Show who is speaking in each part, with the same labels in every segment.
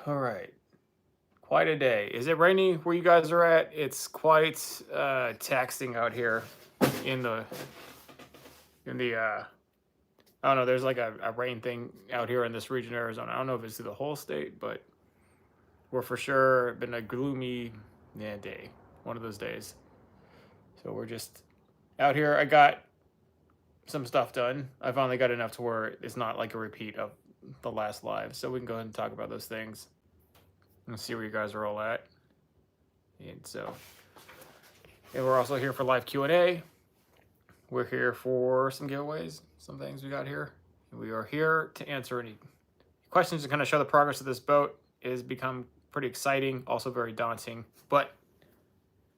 Speaker 1: All right. Quite a day. Is it rainy where you guys are at? It's quite taxing out here in the I don't know, there's like a rain thing out here in this region of Arizona. I don't know if it's through the whole state, but we're for sure been a gloomy day. One of those days. So we're just out here. I got some stuff done. I finally got enough to where it's not like a repeat of the last live. So we can go ahead and talk about those things and see where you guys are all at. And we're also here for live Q&A. We're here for some giveaways, some things we got here. And we are here to answer any questions to kind of show the progress of this boat. It has become pretty exciting, also very daunting, but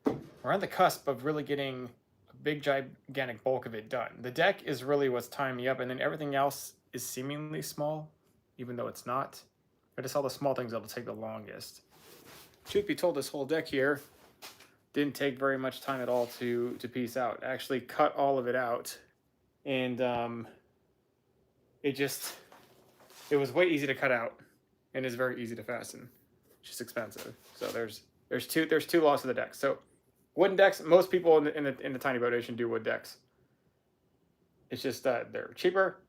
Speaker 1: we're on the cusp of really getting a big, gigantic bulk of it done. The deck is really what's tying me up, and then everything else is seemingly small, even though it's not. I just all the small things that'll take the longest. Truth be told, this whole deck here didn't take very much time at all to piece out. I actually cut all of it out, and it was way easy to cut out, and is very easy to fasten. It's just expensive. So there's two laws to the deck. So wooden decks, most people in the tiny boat nation do wood decks. It's just that they're cheaper,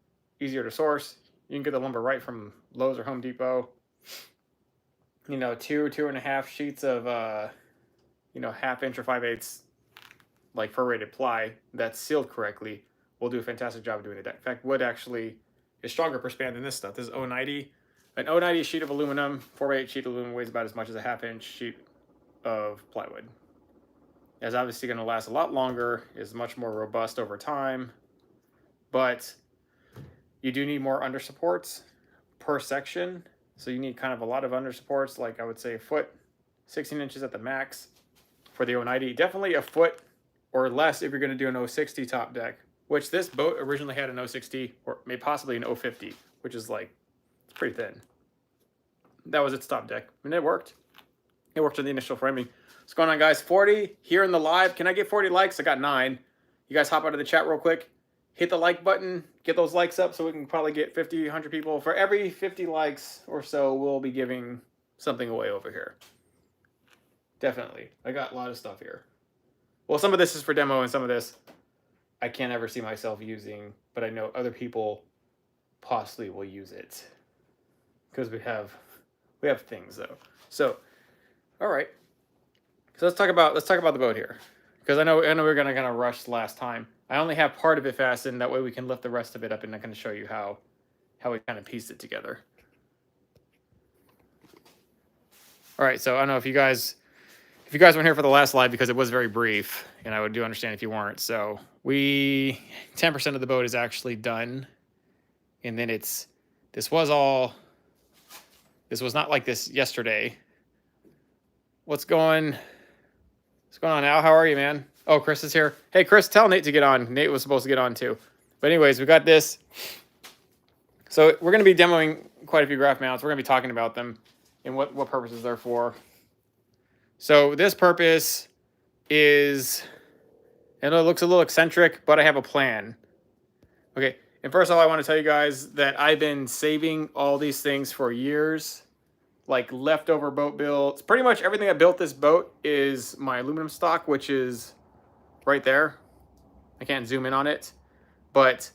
Speaker 1: easier to source. You can get the lumber right from Lowe's or Home Depot. You know, 2.5 sheets of 1/2 inch or 5/8 like perforated ply that's sealed correctly will do a fantastic job of doing the deck. In fact, wood actually is stronger per span than this stuff. This is 090. An 090 sheet of aluminum, 4x8 sheet of aluminum weighs about as much as a 1/2 inch sheet of plywood. It's obviously going to last a lot longer, is much more robust over time, but you do need more under supports per section. So you need kind of a lot of under supports, like I would say a foot, 16 inches at the max for the 090. Definitely a foot or less if you're going to do an 060 top deck, which this boat originally had an 060 or maybe possibly an 050, which is like, it's pretty thin. That was its top deck, and it worked. It worked on the initial framing. What's going on, guys? 40 here in the live. Can I get 40 likes? I got 9. You guys hop out of the chat real quick. Hit the like button. Get those likes up so we can probably get 50, 100 people. For every 50 likes or so, we'll be giving something away over here. Definitely. I got a lot of stuff here. Well, some of this is for demo, and some of this I can't ever see myself using, but I know other people possibly will use it. Because we have things though. So, all right. So let's talk about the boat here, because I know we're gonna kind of rush last time. I only have part of it fastened. That way we can lift the rest of it up, and I'm gonna show you how we kind of pieced it together. All right. So I don't know if you guys weren't here for the last live because it was very brief, and I do understand if you weren't. So 10% of the boat is actually done, and then this was not like this yesterday. What's going on, Al? How are you, man? Oh, Chris is here. Hey, Chris, tell Nate to get on. Nate was supposed to get on too. But anyways, we got this. So we're going to be demoing quite a few graph mounts. We're going to be talking about them and what purposes they're for. So this purpose is, and it looks a little eccentric, but I have a plan. Okay, and first of all, I want to tell you guys that I've been saving all these things for years. Like leftover boat builds. Pretty much everything that built this boat is my aluminum stock, which is right there. I can't zoom in on it, but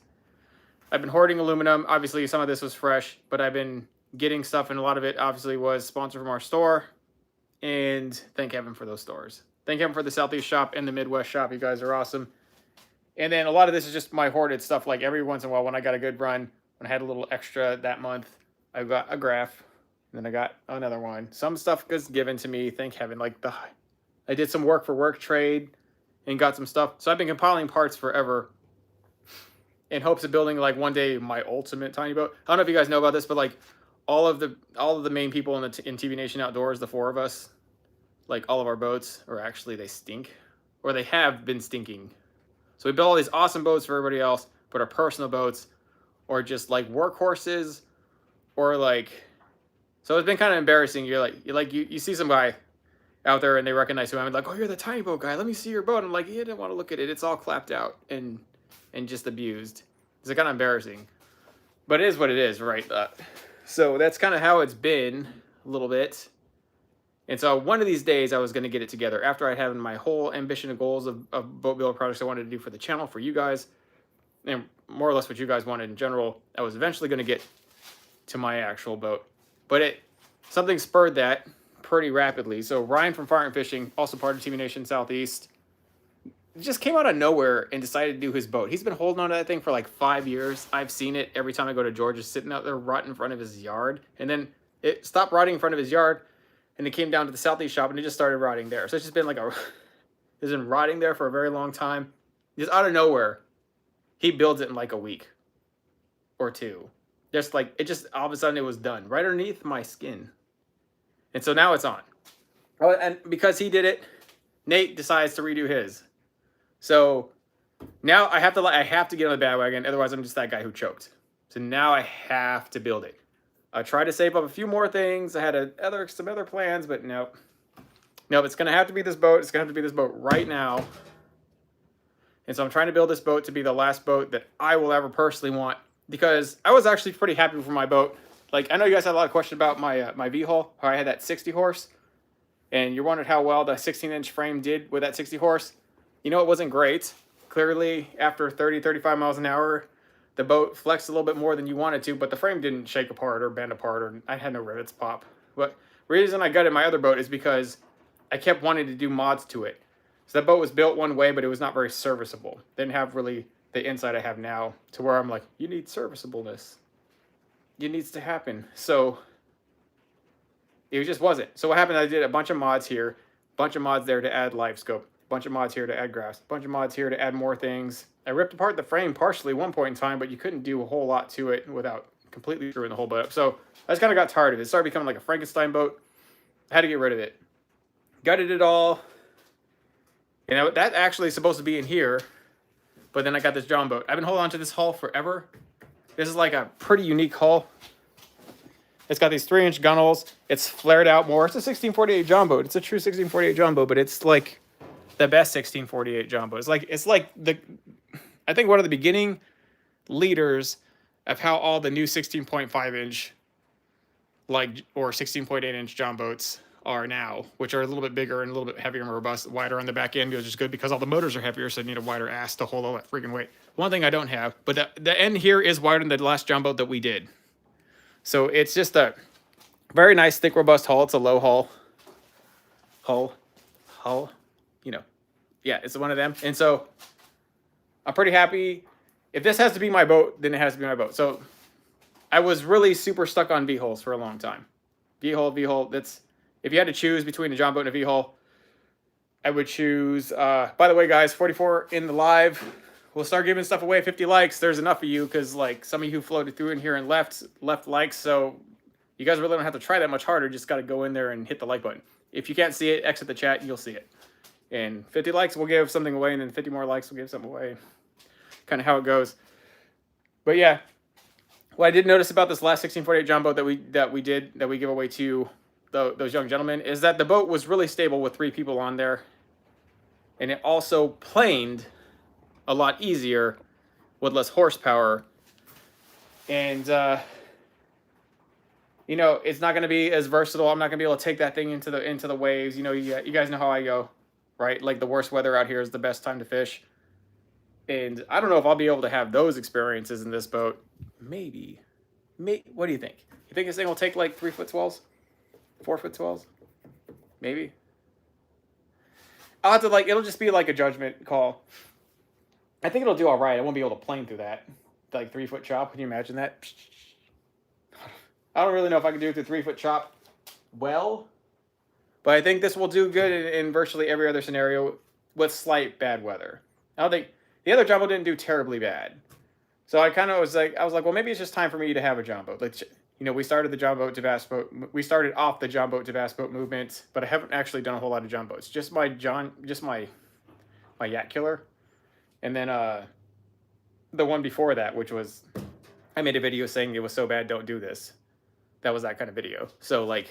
Speaker 1: I've been hoarding aluminum. Obviously, some of this was fresh, but I've been getting stuff, and a lot of it obviously was sponsored from our store. And thank heaven for those stores. Thank heaven for the Southeast shop and the Midwest shop. You guys are awesome. And then a lot of this is just my hoarded stuff. Like every once in a while, when I got a good run, when I had a little extra that month, I got a graph. And then I got another one. Some stuff gets given to me, thank heaven. Like I did some work for work trade and got some stuff. So I've been compiling parts forever in hopes of building like one day my ultimate tiny boat. I don't know if you guys know about this, but like all of the main people in TBNation Outdoors, the 4 of us, like all of our boats, or actually they stink, or they have been stinking. So we build all these awesome boats for everybody else, but our personal boats, or just like workhorses, or like. So it's been kind of embarrassing. You see some guy out there and they recognize who I am. Like, oh, you're the tiny boat guy. Let me see your boat. I'm like, you didn't want to look at it. It's all clapped out and just abused. It's kind of embarrassing, but it is what it is, right? So that's kind of how it's been. a little bit. And so one of these days I was going to get it together after I had my whole ambition and goals of boat builder projects I wanted to do for the channel for you guys, and more or less what you guys wanted in general. I was eventually going to get to my actual boat, but something spurred that pretty rapidly. So Ryan from Fireant Fishing, also part of TBNation Southeast, just came out of nowhere and decided to do his boat. He's been holding on to that thing for like 5 years. I've seen it every time I go to Georgia, sitting out there rotting in front of his yard. And then it stopped rotting in front of his yard, and it came down to the Southeast shop, and it just started rotting there. So it's just been like it's been rotting there for a very long time. Just out of nowhere, he builds it in like a week or two. Just like, it just, all of a sudden it was done right underneath my skin. And so now it's on. Oh, and because he did it, Nate decides to redo his. So now I have to get on the bandwagon. Otherwise, I'm just that guy who choked. So now I have to build it. I tried to save up a few more things. I had some other plans, but nope. Nope, it's going to have to be this boat. It's going to have to be this boat right now. And so I'm trying to build this boat to be the last boat that I will ever personally want, because I was actually pretty happy with my boat. Like, I know you guys had a lot of questions about my V-hull, how I had that 60 horse. And you wondered how well the 16-inch frame did with that 60 horse. You know, it wasn't great. Clearly, after 30, 35 miles an hour, the boat flexed a little bit more than you wanted to, but the frame didn't shake apart or bend apart, or I had no rivets pop. But the reason I gutted my other boat is because I kept wanting to do mods to it. So that boat was built one way, but it was not very serviceable. Didn't have really the insight I have now, to where I'm like, you need serviceableness. It needs to happen. So it just wasn't. So what happened, I did a bunch of mods here, a bunch of mods there to add live scope, a bunch of mods here to add graphs, a bunch of mods here to add more things. I ripped apart the frame partially at one point in time, but you couldn't do a whole lot to it without completely screwing the whole boat up. So I just kind of got tired of it. It started becoming like a Frankenstein boat. I had to get rid of it. Gutted it all. You know, that actually is supposed to be in here, but then I got this John boat. I've been holding on to this hull forever. This is like a pretty unique hull. It's got these 3-inch gunnels. It's flared out more. It's a 1648 John boat. It's a true 1648 John boat, but it's like the best 1648 John boat. It's like I think one of the beginning leaders of how all the new 16.5-inch or 16.8-inch John boats are now, which are a little bit bigger and a little bit heavier and robust, wider on the back end, which is good because all the motors are heavier, so you need a wider ass to hold all that freaking weight. One thing I don't have, but the end here is wider than the last John boat that we did. So it's just a very nice, thick, robust hull. It's a low hull, you know. Yeah, it's one of them. And so I'm pretty happy. If this has to be my boat, then it has to be my boat. So I was really super stuck on V-hulls for a long time. V-hull, that's, if you had to choose between a John boat and a V-hull, I would choose, by the way, guys, 44 in the live. We'll start giving stuff away. 50 likes. There's enough of you, because like some of you who floated through in here and left likes. So you guys really don't have to try that much harder. Just got to go in there and hit the like button. If you can't see it, exit the chat. You'll see it. And 50 likes, we'll give something away. And then 50 more likes, we'll give something away. Kind of how it goes. But yeah, what I did notice about this last 1648 John boat that we give away to those young gentlemen is that the boat was really stable with 3 people on there. And it also planed a lot easier with less horsepower. And, you know, it's not going to be as versatile. I'm not going to be able to take that thing into the waves. You know, you guys know how I go, right? Like the worst weather out here is the best time to fish. And I don't know if I'll be able to have those experiences in this boat. Maybe. What do you think? You think this thing will take like 3-foot swells? 4-foot swells? Maybe. I'll have to it'll just be like a judgment call. I think it'll do all right. I won't be able to plane through that. Like 3-foot chop. Can you imagine that? I don't really know if I can do it through 3-foot chop well. But I think this will do good in virtually every other scenario with slight bad weather. I don't think the other jumbo didn't do terribly bad. So I kind of was like, well, maybe it's just time for me to have a John boat. Like, you know, we started the John boat to bass boat. We started off the John boat to bass boat movement, but I haven't actually done a whole lot of John boats. Just my Yak Killer. And then the one before that, which was, I made a video saying it was so bad, don't do this. That was that kind of video. So like,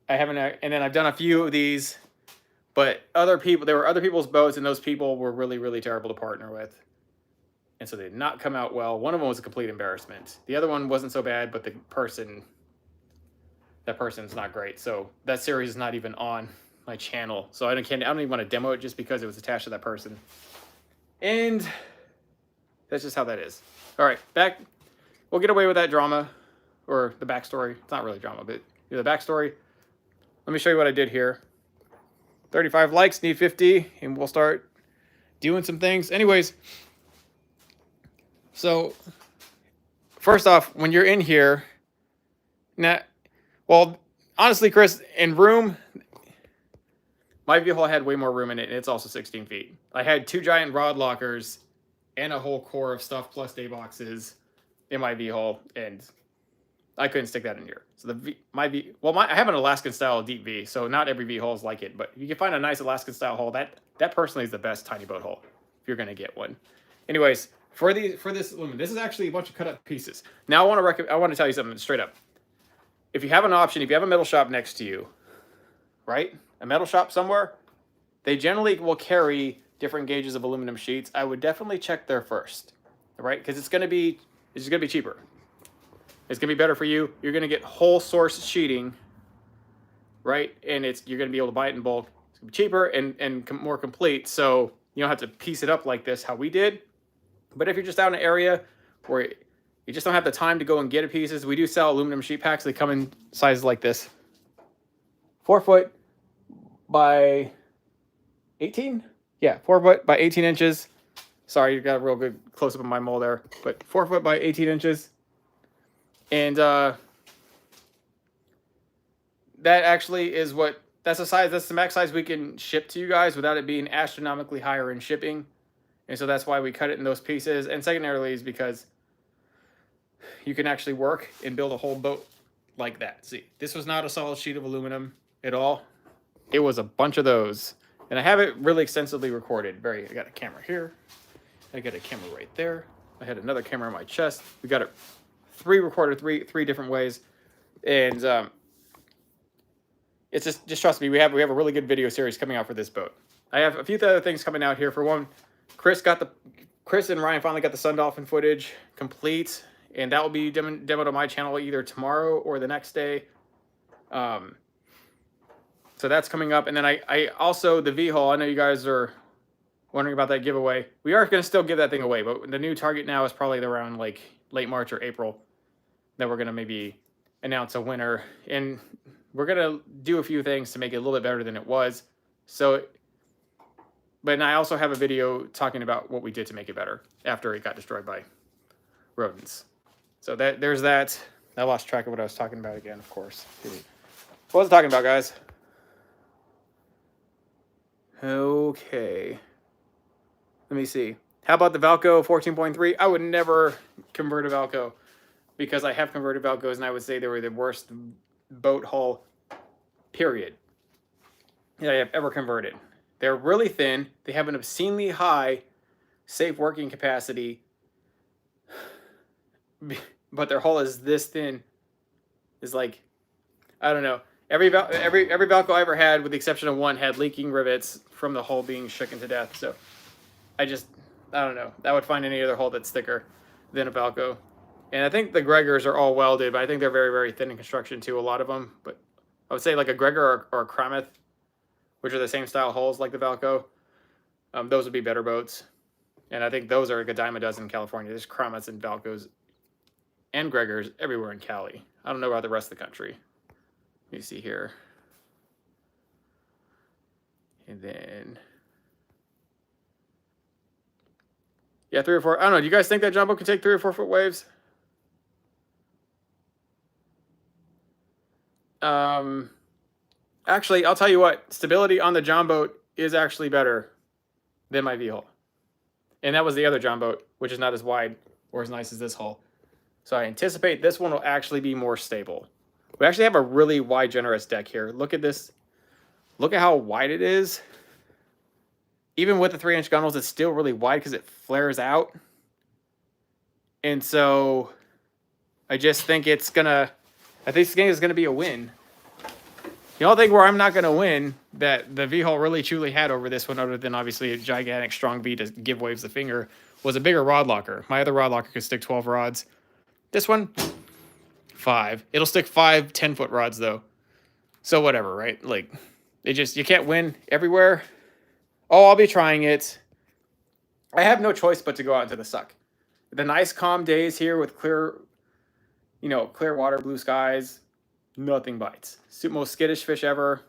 Speaker 1: I haven't, and then I've done a few of these, but there were other people's boats, and those people were really, really terrible to partner with. And so they did not come out well. One of them was a complete embarrassment. The other one wasn't so bad, but the person that person's not great. So that series is not even on my channel. So I don't even want to demo it just because it was attached to that person. And that's just how that is. All right, back. We'll get away with that drama or the backstory. It's not really drama, but the backstory. Let me show you what I did here. 35 likes, need 50, and we'll start doing some things. Anyways, so first off, when you're in here, well, honestly, Chris, in room, my vehicle had way more room in it, and it's also 16 feet. I had 2 giant rod lockers and a whole core of stuff plus day boxes in my V-hull, and I couldn't stick that in here. So I have an Alaskan style deep V, so not every V-hull is like it, but you can find a nice Alaskan style hull. That personally is the best tiny boat hull if you're gonna get one. Anyways, for this aluminum, this is actually a bunch of cut up pieces. Now I want to tell you something straight up. If you have an option, if you have a metal shop next to you, right? A metal shop somewhere, they generally will carry different gauges of aluminum sheets. I would definitely check there first, right? Because it's gonna be cheaper. It's gonna be better for you. You're gonna get whole source sheeting, right? And you're gonna be able to buy it in bulk. It's gonna be cheaper and more complete. So you don't have to piece it up like this, how we did. But if you're just out in an area where you just don't have the time to go and get pieces, we do sell aluminum sheet packs. They come in sizes like this. 4 foot by 18? Yeah, 4 foot by 18 inches. Sorry, you got a real good close-up of my mole there. But 4 foot by 18 inches. And that actually is that's the max size we can ship to you guys without it being astronomically higher in shipping. And so that's why we cut it in those pieces. And secondarily is because you can actually work and build a whole boat like that. See, this was not a solid sheet of aluminum at all. It was a bunch of those. And I have it really extensively recorded. I got a camera here. I got a camera right there. I had another camera on my chest. We got it recorded three different ways. And it's just trust me, we have a really good video series coming out for this boat. I have a few other things coming out here. For one, Chris and Ryan finally got the Sun Dolphin footage complete, and that will be demoed on my channel either tomorrow or the next day. So that's coming up. And then I also, the V-hull, I know you guys are wondering about that giveaway. We are going to still give that thing away, but the new target now is probably around like late March or April that we're going to maybe announce a winner. And we're going to do a few things to make it a little bit better than it was. But I also have a video talking about what we did to make it better after it got destroyed by rodents. So there's that. I lost track of what I was talking about again, of course. What was I talking about, guys? Okay. Let me see. How about the Valco 14.3? I would never convert a Valco because I have converted Valcos and I would say they were the worst boat hull, period, that I have ever converted. They're really thin. They have an obscenely high safe working capacity, but their hull is this thin. Is like, I don't know. Every Valco I ever had, with the exception of one, had leaking rivets from the hull being shooken to death. So I don't know. I would find any other hull that's thicker than a Valco. And I think the Gregors are all welded, but I think they're very, very thin in construction too, a lot of them. But I would say like a Gregor or a Krameth, which are the same style hulls like the Valco, those would be better boats. And I think those are like a dime a dozen in California. There's Krameths and Valcos and Gregors everywhere in Cali. I don't know about the rest of the country. Let me see here. And then, yeah, 3 or 4. I don't know. Do you guys think that Jumbo can take 3 or 4 foot waves? Actually, I'll tell you what. Stability on the John boat is actually better than my V-hull. And that was the other John boat, which is not as wide or as nice as this hull. So I anticipate this one will actually be more stable. We actually have a really wide, generous deck here. Look at this. Look at how wide it is. Even with the 3-inch gunnels, it's still really wide because it flares out. And so I just think I think this game is going to be a win. The only thing where I'm not going to win that the V-hull really truly had over this one, other than obviously a gigantic strong V to give waves the finger, was a bigger rod locker. My other rod locker could stick 12 rods. This one, 5. It'll stick 5 10-foot rods though. So whatever, right? Like, you can't win everywhere. Oh, I'll be trying it. I have no choice but to go out into the suck. The nice calm days here with clear, clear water, blue skies, nothing bites. Most skittish fish ever.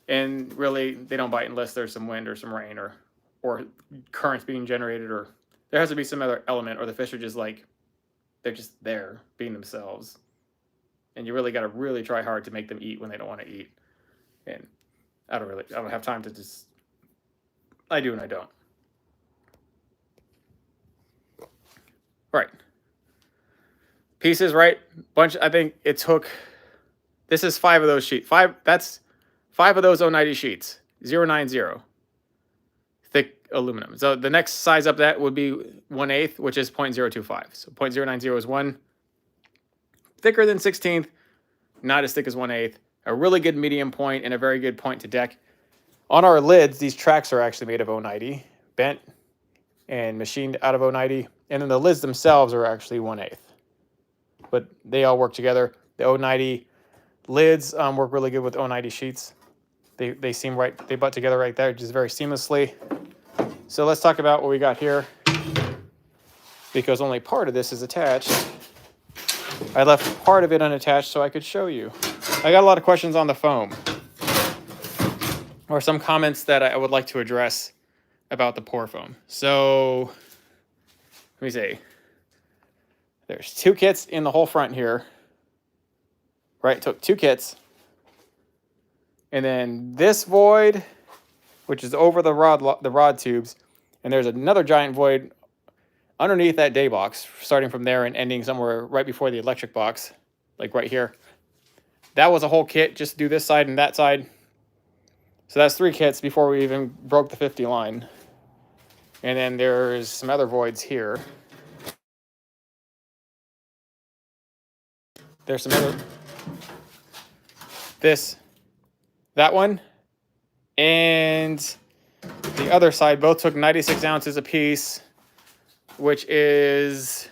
Speaker 1: And really, they don't bite unless there's some wind or some rain or currents being generated, or there has to be some other element, or the fish are just like, they're just there being themselves. And you really got to really try hard to make them eat when they don't want to eat. And I don't have time to just, I do and I don't. Right. Pieces, right? Bunch, I think it's hook. This is 5 of those sheets. That's 5 of those 090 sheets. 090. Thick aluminum. So the next size up that would be 1/8, which is 0.025. So 0.090 is 1. Thicker than 16th, not as thick as 1/8. A really good medium point and a very good point to deck. On our lids, these tracks are actually made of 090, bent and machined out of 090. And then the lids themselves are actually 1/8. But they all work together. The 090 lids work really good with 090 sheets. They seem right, they butt together right there, just very seamlessly. So let's talk about what we got here, because only part of this is attached. I left part of it unattached so I could show you. I got a lot of questions on the foam, or some comments that I would like to address about the pour foam. So let me see. There's 2 kits in the whole front here. Right, took 2 kits. And then this void, which is over the rod tubes, and there's another giant void underneath that day box, starting from there and ending somewhere right before the electric box, like right here. That was a whole kit just to do this side and that side. So that's 3 kits before we even broke the 50 line. And then there's some other voids here. There's some other, that one, and the other side both took 96 ounces apiece, which is,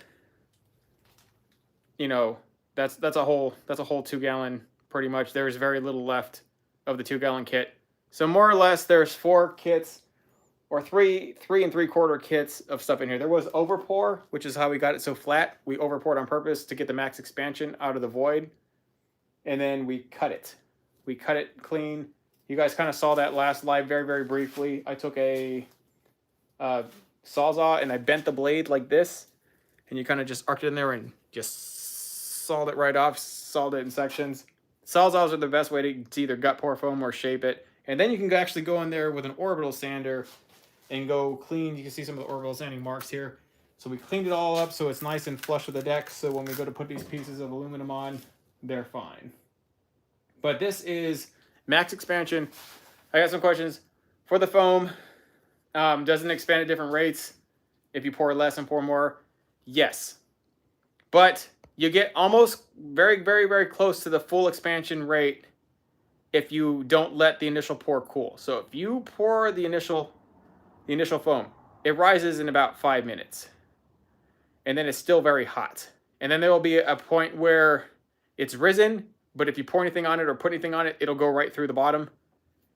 Speaker 1: that's a whole 2-gallon pretty much. There's very little left of the 2-gallon kit. So more or less there's 4 kits, or 3 3/4 kits of stuff in here. There was overpour, which is how we got it so flat. We overpoured on purpose to get the max expansion out of the void. And then we cut it. We cut it clean. You guys kind of saw that last live very, very briefly. I took a Sawzall and I bent the blade like this. And you kind of just arced it in there and just sawed it right off, sawed it in sections. Sawzalls are the best way to either gut pour foam or shape it. And then you can actually go in there with an orbital sander and go clean. You can see some of the orbital sanding marks here. So we cleaned it all up so it's nice and flush with the deck. So when we go to put these pieces of aluminum on, they're fine. But this is max expansion. I got some questions for the foam. Doesn't expand at different rates if you pour less and pour more? Yes. But you get almost very, very, very close to the full expansion rate if you don't let the initial pour cool. So if you pour the initial foam, it rises in about 5 minutes. And then it's still very hot. And then there will be a point where it's risen, but if you pour anything on it or put anything on it, it'll go right through the bottom.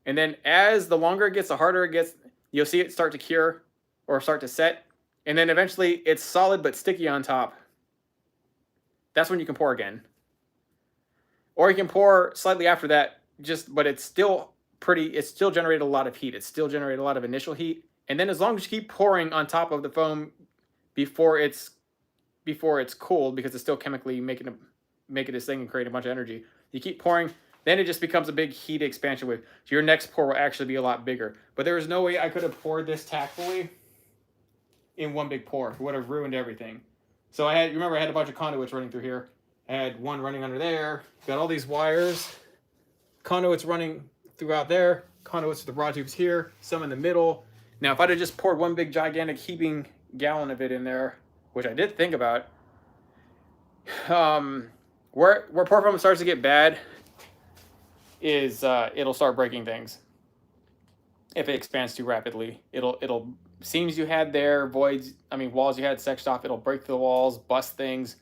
Speaker 1: And then as the longer it gets, the harder it gets, you'll see it start to cure or start to set. And then eventually it's solid but sticky on top. That's when you can pour again. Or you can pour slightly after that, but it's still generated a lot of heat. It still generated a lot of initial heat. And then as long as you keep pouring on top of the foam before it's cooled, because it's still chemically making this thing and creating a bunch of energy, you keep pouring, then it just becomes a big heat expansion wave. So your next pour will actually be a lot bigger. But there is no way I could have poured this tactfully in one big pour. It would have ruined everything. So I had a bunch of conduits running through here. I had one running under there. Got all these wires. Conduits running throughout there. Conduits to the rod tubes here. Some in the middle. Now, if I'd have just poured one big gigantic heaping gallon of it in there, which I did think about, where pour foam starts to get bad is it'll start breaking things. If it expands too rapidly, it'll seams you had there, walls you had sectioned off, it'll break the walls, bust things,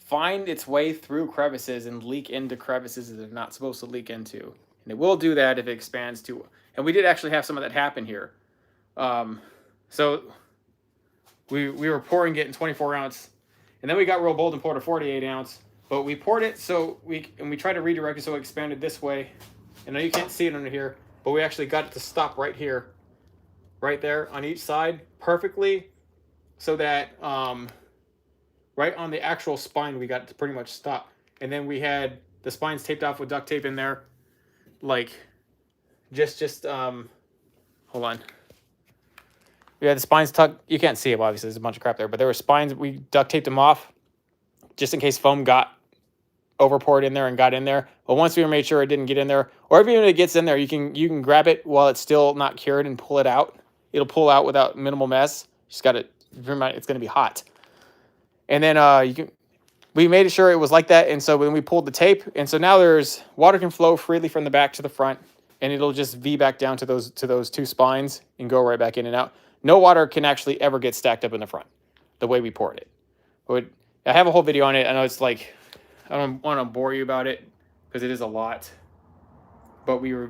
Speaker 1: find its way through crevices and leak into crevices that they're not supposed to leak into. And it will do that if it expands too. And we did actually have some of that happen here. So we were pouring it in 24 ounce, and then we got real bold and poured a 48 ounce. But we poured it so we tried to redirect it so it expanded this way. And now you can't see it under here, but we actually got it to stop right here, right there on each side perfectly, so that right on the actual spine we got it to pretty much stop. And then we had the spines taped off with duct tape in there, like just hold on. We had the spines tucked. You can't see them, obviously. There's a bunch of crap there, but there were spines. We duct taped them off just in case foam got overpoured in there and got in there. But once we made sure it didn't get in there, or even if it gets in there, you can grab it while it's still not cured and pull it out. It'll pull out without minimal mess. You just got to remember it's going to be hot. And then we made sure it was like that. And so when we pulled the tape, and so now there's water can flow freely from the back to the front, and it'll just V back down to those two spines and go right back in and out. No water can actually ever get stacked up in the front the way we poured it. But I have a whole video on it. I know it's like, I don't want to bore you about it because it is a lot. But we were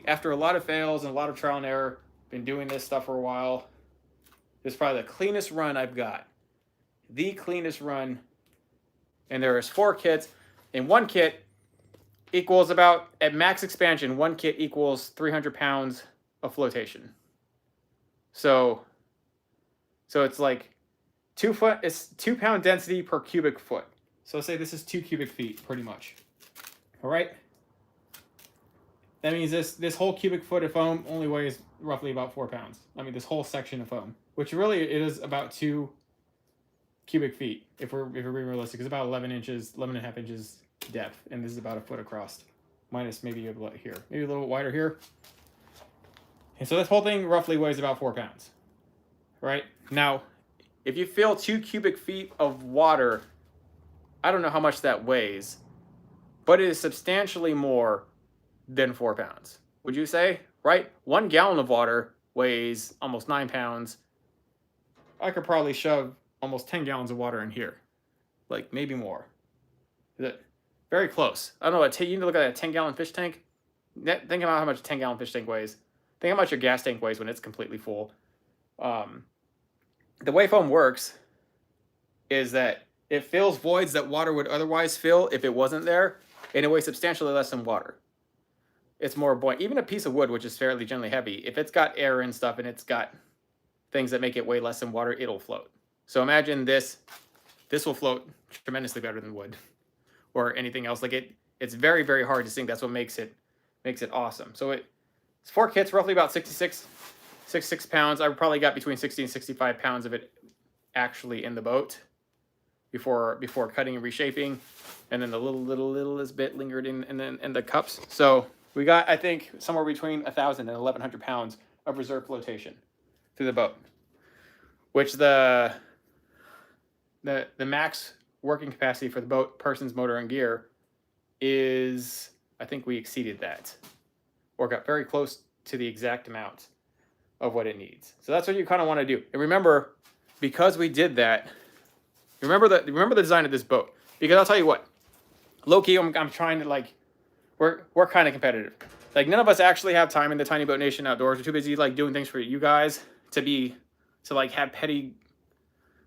Speaker 1: after a lot of fails and a lot of trial and error, been doing this stuff for a while. This is probably the cleanest run I've got. The cleanest run. And there's 4 kits. And 1 kit equals about, at max expansion, 1 kit equals 300 pounds of flotation. So it's like 2 pound density per cubic foot. So say this is 2 cubic feet, pretty much. All right. That means this whole cubic foot of foam only weighs roughly about 4 pounds. I mean, this whole section of foam, which really it is about 2 cubic feet. If we're being realistic, it's about 11 and a half inches depth, and this is about a foot across, minus maybe a little here, maybe a little wider here. And so this whole thing roughly weighs about 4 pounds. Right now, if you fill 2 cubic feet of water, I don't know how much that weighs, but it is substantially more than 4 pounds. Would you say? Right? 1 gallon of water weighs almost 9 pounds. I could probably shove almost 10 gallons of water in here. Like, maybe more. Is it very close? I don't know. You need to look at a 10-gallon fish tank. Think about how much a 10-gallon fish tank weighs. Think how much your gas tank weighs when it's completely full. The way foam works is that it fills voids that water would otherwise fill if it wasn't there, and it weighs substantially less than water. It's more buoyant. Even a piece of wood, which is fairly generally heavy, if it's got air and stuff and it's got things that make it weigh less than water, it'll float. So imagine this will float tremendously better than wood or anything else. Like it's very, very hard to sink. That's what makes it awesome. So it's 4 kits, roughly about 66 pounds. I probably got between 60 and 65 pounds of it actually in the boat before cutting and reshaping, and then the littlest bit lingered in the cups. So we got, I think, somewhere between 1,000 and 1,100 pounds of reserve flotation through the boat, which the max working capacity for the boat, person's motor and gear, is, I think we exceeded that, or got very close to the exact amount of what it needs. So that's what you kind of want to do. And remember, because we did that, remember the design of this boat. Because I'll tell you what, low key, I'm trying to, like, we're kind of competitive. Like, none of us actually have time in the Tiny Boat Nation Outdoors. We're too busy, like, doing things for you guys to like have petty,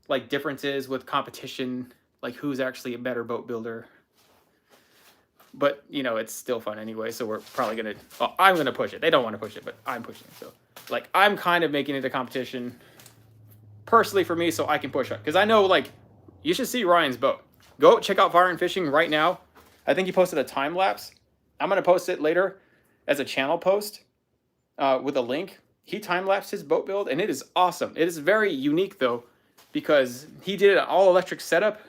Speaker 1: like, differences with competition, like who's actually a better boat builder. But, you know, it's still fun anyway, so we're probably going to... Well, I'm going to push it. They don't want to push it, but I'm pushing it. So, like, I'm kind of making it a competition personally for me so I can push it. Because I know, like, you should see Ryan's boat. Go check out Fireant Fishing right now. I think he posted a time-lapse. I'm going to post it later as a channel post with a link. He time-lapsed his boat build, and it is awesome. It is very unique, though, because he did an all-electric setup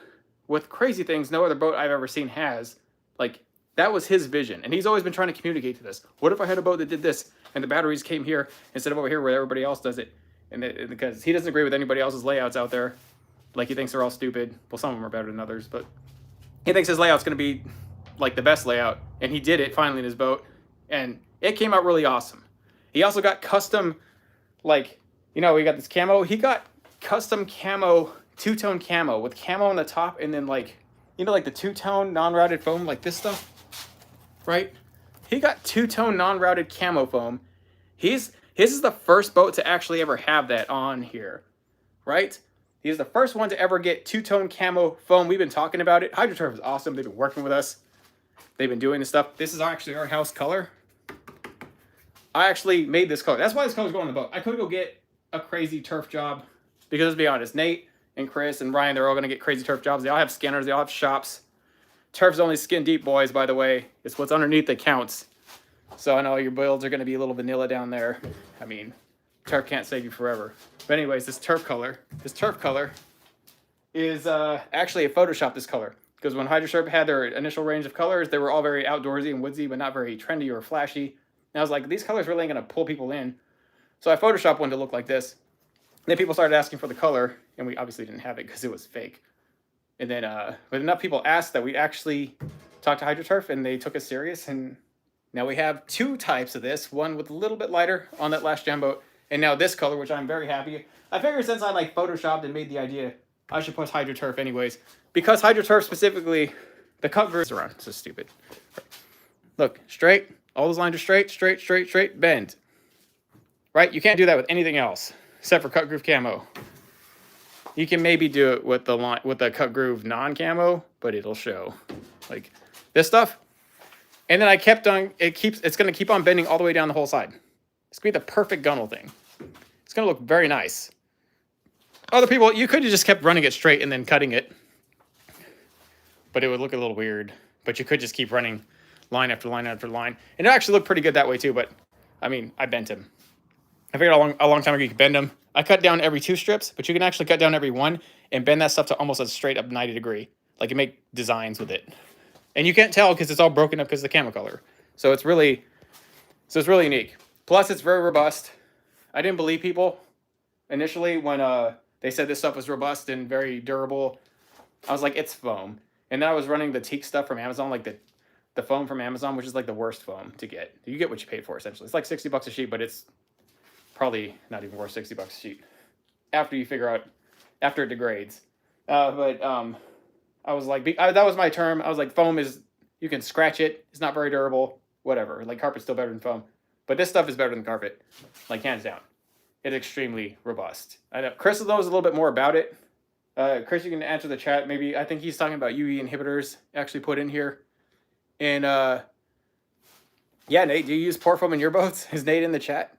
Speaker 1: with crazy things no other boat I've ever seen has. Like, that was his vision, and he's always been trying to communicate to this. What if I had a boat that did this, and the batteries came here instead of over here where everybody else does it? And because he doesn't agree with anybody else's layouts out there. Like, he thinks they're all stupid. Well, some of them are better than others, but he thinks his layout's going to be, like, the best layout. And he did it finally in his boat, and it came out really awesome. He also got custom, like, you know, we got this camo. He got custom camo, 2-tone camo with camo on the top and then, like, you know, like the two-tone non-routed foam, like this stuff, right? He got two-tone non-routed camo foam. His is the first boat to actually ever have that on here, right? He's the first one to ever get two-tone camo foam. We've been talking about it. HydroTurf is awesome. They've been working with us. They've been doing this stuff. This is actually our house color. I actually made this color. That's why this color's going on the boat. I could go get a crazy turf job because, let's be honest, Nate and Chris and Ryan, they're all going to get crazy turf jobs. They all have skinners. They all have shops. Turf's only skin deep, boys, by the way. It's what's underneath that counts. So I know your builds are going to be a little vanilla down there. I mean, turf can't save you forever. But anyways, this turf color is actually a Photoshop this color. Because when HydroTurf had their initial range of colors, they were all very outdoorsy and woodsy, but not very trendy or flashy. And I was like, these colors really ain't going to pull people in. So I Photoshopped one to look like this. And then people started asking for the color, and we obviously didn't have it because it was fake. And then, but enough people asked that we actually talked to HydroTurf, and they took us serious. And now we have two types of this, one with a little bit lighter on that last gem boat, and now this color, which I'm very happy. I figured since I like Photoshopped and made the idea, I should put HydroTurf anyways. Because HydroTurf specifically, the cut grooves around. This is stupid. Look, straight. All those lines are straight, straight, straight, straight, bend. Right? You can't do that with anything else except for cut groove camo. You can maybe do it with the line with the cut groove non-camo, but it'll show. Like this stuff. And then I kept on, it's gonna keep on bending all the way down the whole side. It's gonna be the perfect gunnel thing. It's gonna look very nice. Other people, you could have just kept running it straight and then cutting it. But it would look a little weird. But you could just keep running line after line after line. And it actually looked pretty good that way too, but I mean, I bent him. I figured a long time ago you could bend them. I cut down every 2 strips, but you can actually cut down every 1 and bend that stuff to almost a straight up 90 degree. Like you make designs with it. And you can't tell because it's all broken up because of the camo color. So it's really unique. Plus it's very robust. I didn't believe people initially when they said this stuff was robust and very durable. I was like, it's foam. And then I was running the teak stuff from Amazon, like the foam from Amazon, which is like the worst foam to get. You get what you paid for, essentially. It's like 60 bucks a sheet, but it's probably not even worth 60 bucks a sheet after you figure out, after it degrades. I was like, that was my term. I was like, foam is, you can scratch it. It's not very durable, whatever. Like carpet's still better than foam. But this stuff is better than carpet, like hands down. It's extremely robust. I know Chris knows a little bit more about it. Chris, you can answer the chat. Maybe, I think he's talking about UV inhibitors actually put in here. And yeah, Nate, do you use pour foam in your boats? Is Nate in the chat?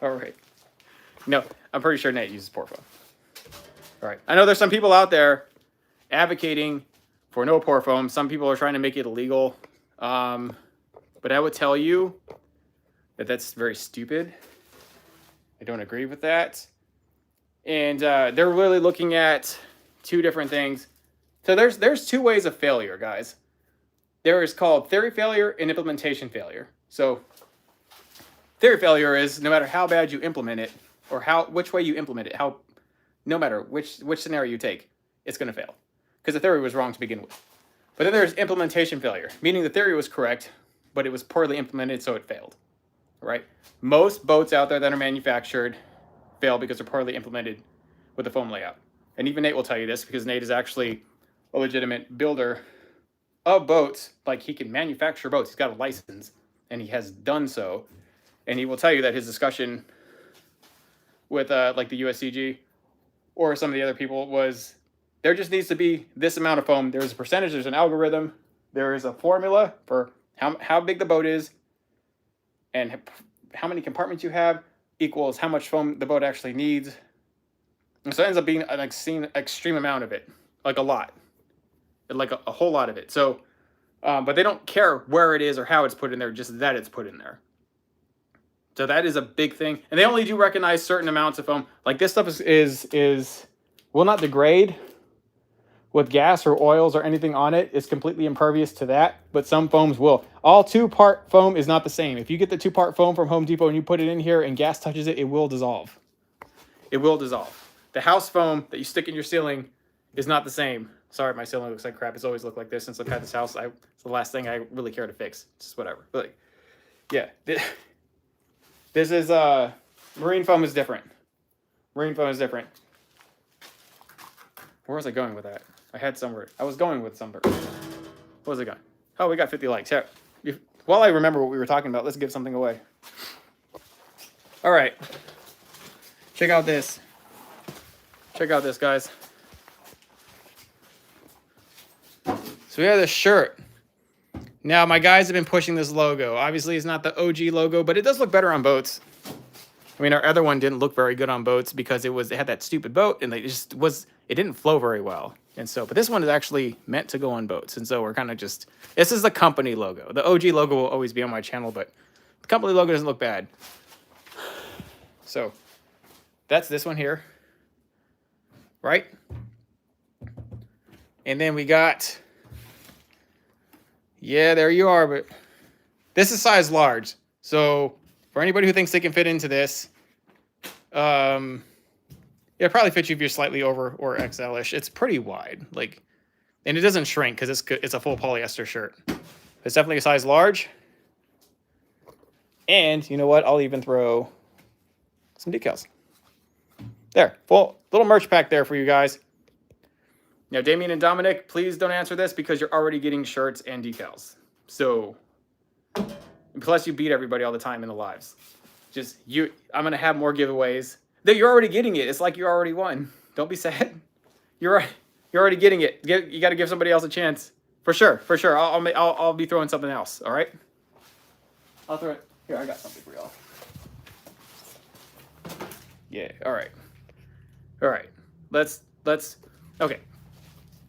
Speaker 1: All right. No, I'm pretty sure Nate uses pour foam. All right. I know there's some people out there advocating for no pour foam. Some people are trying to make it illegal. But I would tell you that that's very stupid. I don't agree with that. And they're really looking at 2 different things. So there's 2 ways of failure, guys. There is called theory failure and implementation failure. So theory failure is no matter how bad you implement it, or which way you implement it, no matter which scenario you take, it's going to fail. Because the theory was wrong to begin with. But then there's implementation failure, meaning the theory was correct, but it was poorly implemented, so it failed. Right? Most boats out there that are manufactured fail because they're poorly implemented with the foam layout. And even Nate will tell you this because Nate is actually a legitimate builder of boats. Like he can manufacture boats. He's got a license and he has done so. And he will tell you that his discussion with like the USCG or some of the other people was there just needs to be this amount of foam. There's a percentage, there's an algorithm, there is a formula for how big the boat is and how many compartments you have equals how much foam the boat actually needs. And so it ends up being an extreme amount of it, like a lot, like a whole lot of it. So, but they don't care where it is or how it's put in there, just that it's put in there. So that is a big thing. And they only do recognize certain amounts of foam. Like this stuff will not degrade with gas or oils or anything on it. It's completely impervious to that, but some foams will. All 2-part foam is not the same. If you get the 2-part foam from Home Depot and you put it in here and gas touches it, it will dissolve. It will dissolve. The house foam that you stick in your ceiling is not the same. Sorry, my ceiling looks like crap. It's always looked like this since I've had this house. It's the last thing I really care to fix. It's just whatever. But like, yeah, this is marine foam is different. Marine foam is different. Where was I going with that? I had somewhere. I was going with somewhere. Where was I going? Oh, we got 50 likes. Here, while I remember what we were talking about, let's give something away. All right. Check out this. Check out this, guys. So we have this shirt. Now, my guys have been pushing this logo. Obviously, it's not the OG logo, but it does look better on boats. I mean, our other one didn't look very good on boats because it had that stupid boat, and it didn't flow very well. And so, but this one is actually meant to go on boats. And so we're kind of just, this is the company logo. The OG logo will always be on my channel, but the company logo doesn't look bad. So that's this one here, right? And then we got, yeah, there you are, but this is size large. So for anybody who thinks they can fit into this, it probably fits you if you're slightly over or XL-ish. It's pretty wide, like, and it doesn't shrink because it's a full polyester shirt. It's definitely a size large. And you know what? I'll even throw some decals. There, full little merch pack there for you guys. Now, Damien and Dominic, please don't answer this because you're already getting shirts and decals. So, plus you beat everybody all the time in the lives. Just I'm gonna have more giveaways. You're already getting it. It's like you already won. Don't be sad. You're already getting it. You got to give somebody else a chance. For sure, for sure. I'll be throwing something else. All right. I'll throw it here. I got something for y'all. Yeah. All right. All right. Let's. Okay.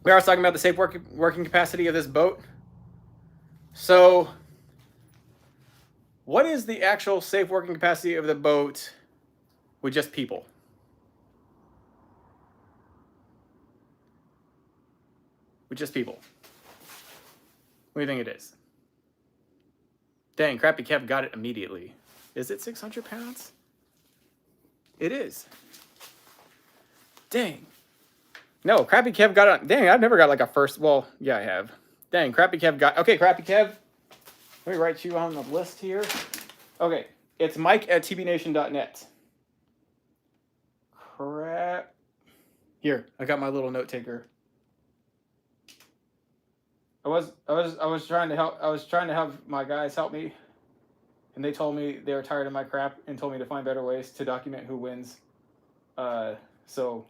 Speaker 1: We are talking about the safe working capacity of this boat. So, what is the actual safe working capacity of the boat with just people? With just people. What do you think it is? Dang, Crappy Kev got it immediately. Is it 600 pounds? It is. Dang. No, Crappy Kev got it. Dang, I've never got like a first. Well, yeah, I have. Dang, Crappy Kev got. Okay, Crappy Kev. Let me write you on the list here. Okay, it's Mike@TBNation.net. Crap. Here, I got my little note taker. I was trying to help. I was trying to have my guys help me, and they told me they were tired of my crap and told me to find better ways to document who wins. So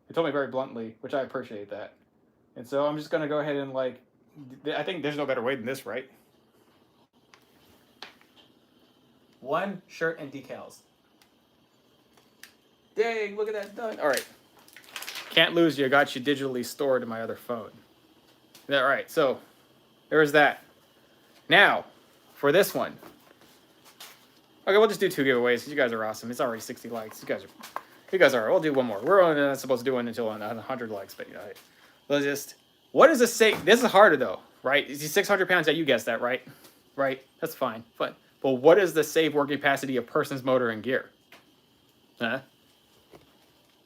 Speaker 1: they told me very bluntly, which I appreciate that. And so I'm just gonna go ahead and like, I think there's no better way than this, right? One shirt and decals. Dang, look at that done. All right. Can't lose you. I got you digitally stored in my other phone. All right, so there's that. Now, for this one. Okay, we'll just do 2 giveaways. You guys are awesome. It's already 60 likes. You guys are. We'll do one more. We're only not supposed to do one until 100 likes, but all right. Let's just. What is a safe? This is harder though, right? Is he 600 pounds? Yeah, you guessed that, right? Right. That's fine. But what is the safe working capacity of person's motor and gear? Huh?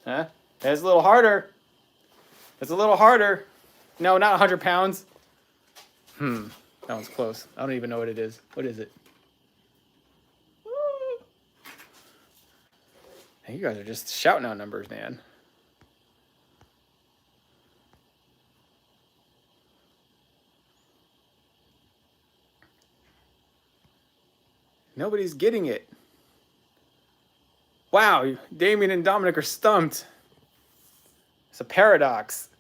Speaker 1: Huh? It's a little harder. It's a little harder. No, not 100 pounds. That one's close. I don't even know what it is. What is it? Hey, you guys are just shouting out numbers, man. Nobody's getting it. Wow, Damien and Dominic are stumped. It's a paradox.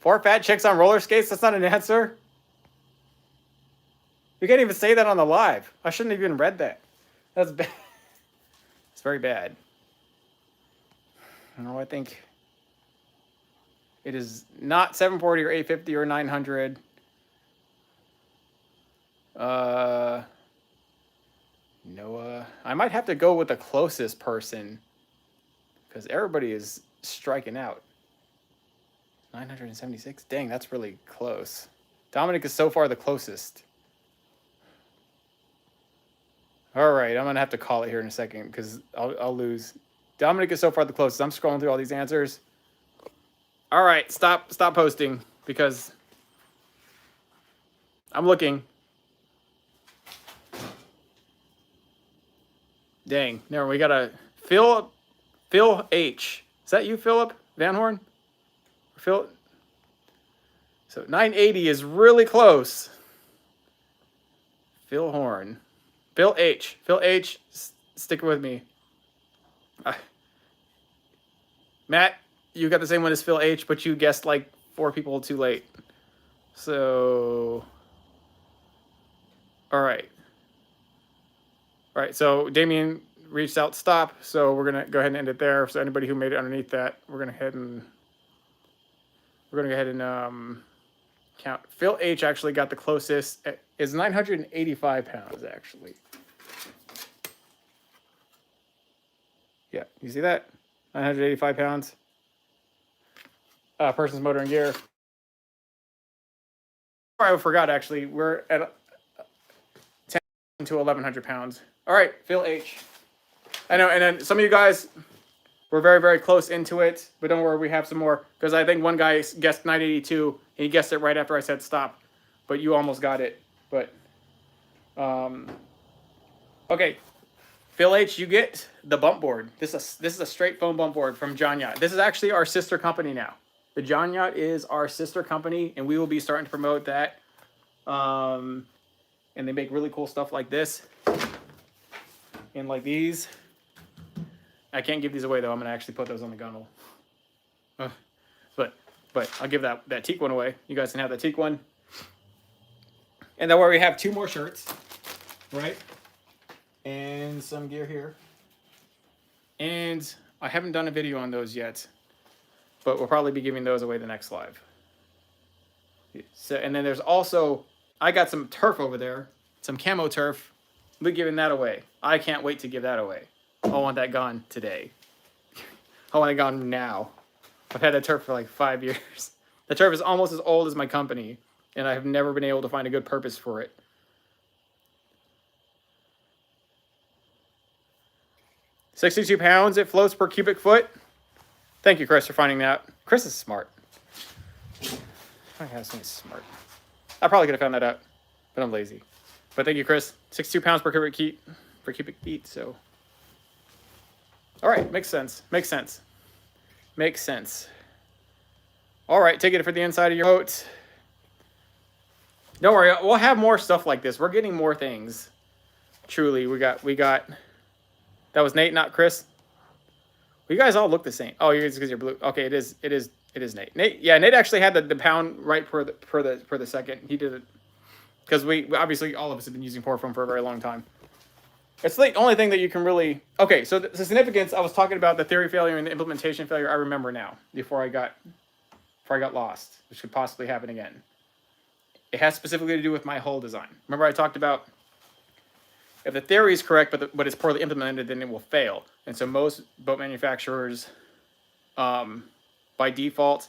Speaker 1: 4 fat chicks on roller skates? That's not an answer. You can't even say that on the live. I shouldn't have even read that. That's bad. It's very bad. No, I think it is not 740 or 850 or 900. Noah. I might have to go with the closest person because everybody is striking out. 976? Dang, that's really close. Dominic is so far the closest. All right, I'm going to have to call it here in a second because I'll lose. Dominic is so far the closest. I'm scrolling through all these answers. All right, stop posting because I'm looking. Dang, no, we got to Phil H. Is that you, Philip Van Horn? Phil? So 980 is really close. Phil Horn. Phil H. Phil H. Stick with me. Matt, you got the same one as Phil H, but you guessed like 4 people too late. So, all right. All right, so Damien reached out stop, so we're gonna go ahead and end it there. So anybody who made it underneath that, we're gonna go ahead and count. Phil H actually got the closest. Is 985 pounds actually. Yeah, you see that? 985 pounds. Person's motor and gear. I forgot actually. We're at 10 to 1,100 pounds. All right, Phil H. I know, and then some of you guys were very, very close into it, but don't worry, we have some more, because I think one guy guessed 982, and he guessed it right after I said stop, but you almost got it. But okay, Phil H, you get the bump board. This is a straight foam bump board from John Yacht. This is actually our sister company now. The John Yacht is our sister company, and we will be starting to promote that. And they make really cool stuff like this and like these. I can't give these away though. I'm gonna actually put those on the gunnel. But I'll give that teak one away. You guys can have that teak one. And then where we have 2 more shirts, right? And some gear here. And I haven't done a video on those yet, but we'll probably be giving those away the next live. So, and then there's also, I got some turf over there, some camo turf. We're giving that away. I can't wait to give that away. I want that gone today. I want it gone now. I've had that turf for like 5 years. The turf is almost as old as my company, and I have never been able to find a good purpose for it. $62 pounds it floats per cubic foot. Thank you, Chris, for finding that. Chris is smart. I have something smart. I probably could have found that out, but I'm lazy. But thank you, Chris. 62 pounds per cubic feet. So, all right, makes sense. Makes sense. Makes sense. All right, take it for the inside of your boat. Don't worry, we'll have more stuff like this. We're getting more things. Truly, we got. That was Nate, not Chris. You guys all look the same. Oh, it's because you're blue. Okay, it is Nate. Nate actually had the pound right per the second. He did it because we obviously all of us have been using pour foam for a very long time. It's the only thing that you can really. Okay, so the significance. I was talking about the theory failure and the implementation failure. I remember now. Before I got lost, which could possibly happen again. It has specifically to do with my hull design. Remember I talked about if the theory is correct, but it's poorly implemented, then it will fail. And so most boat manufacturers, by default,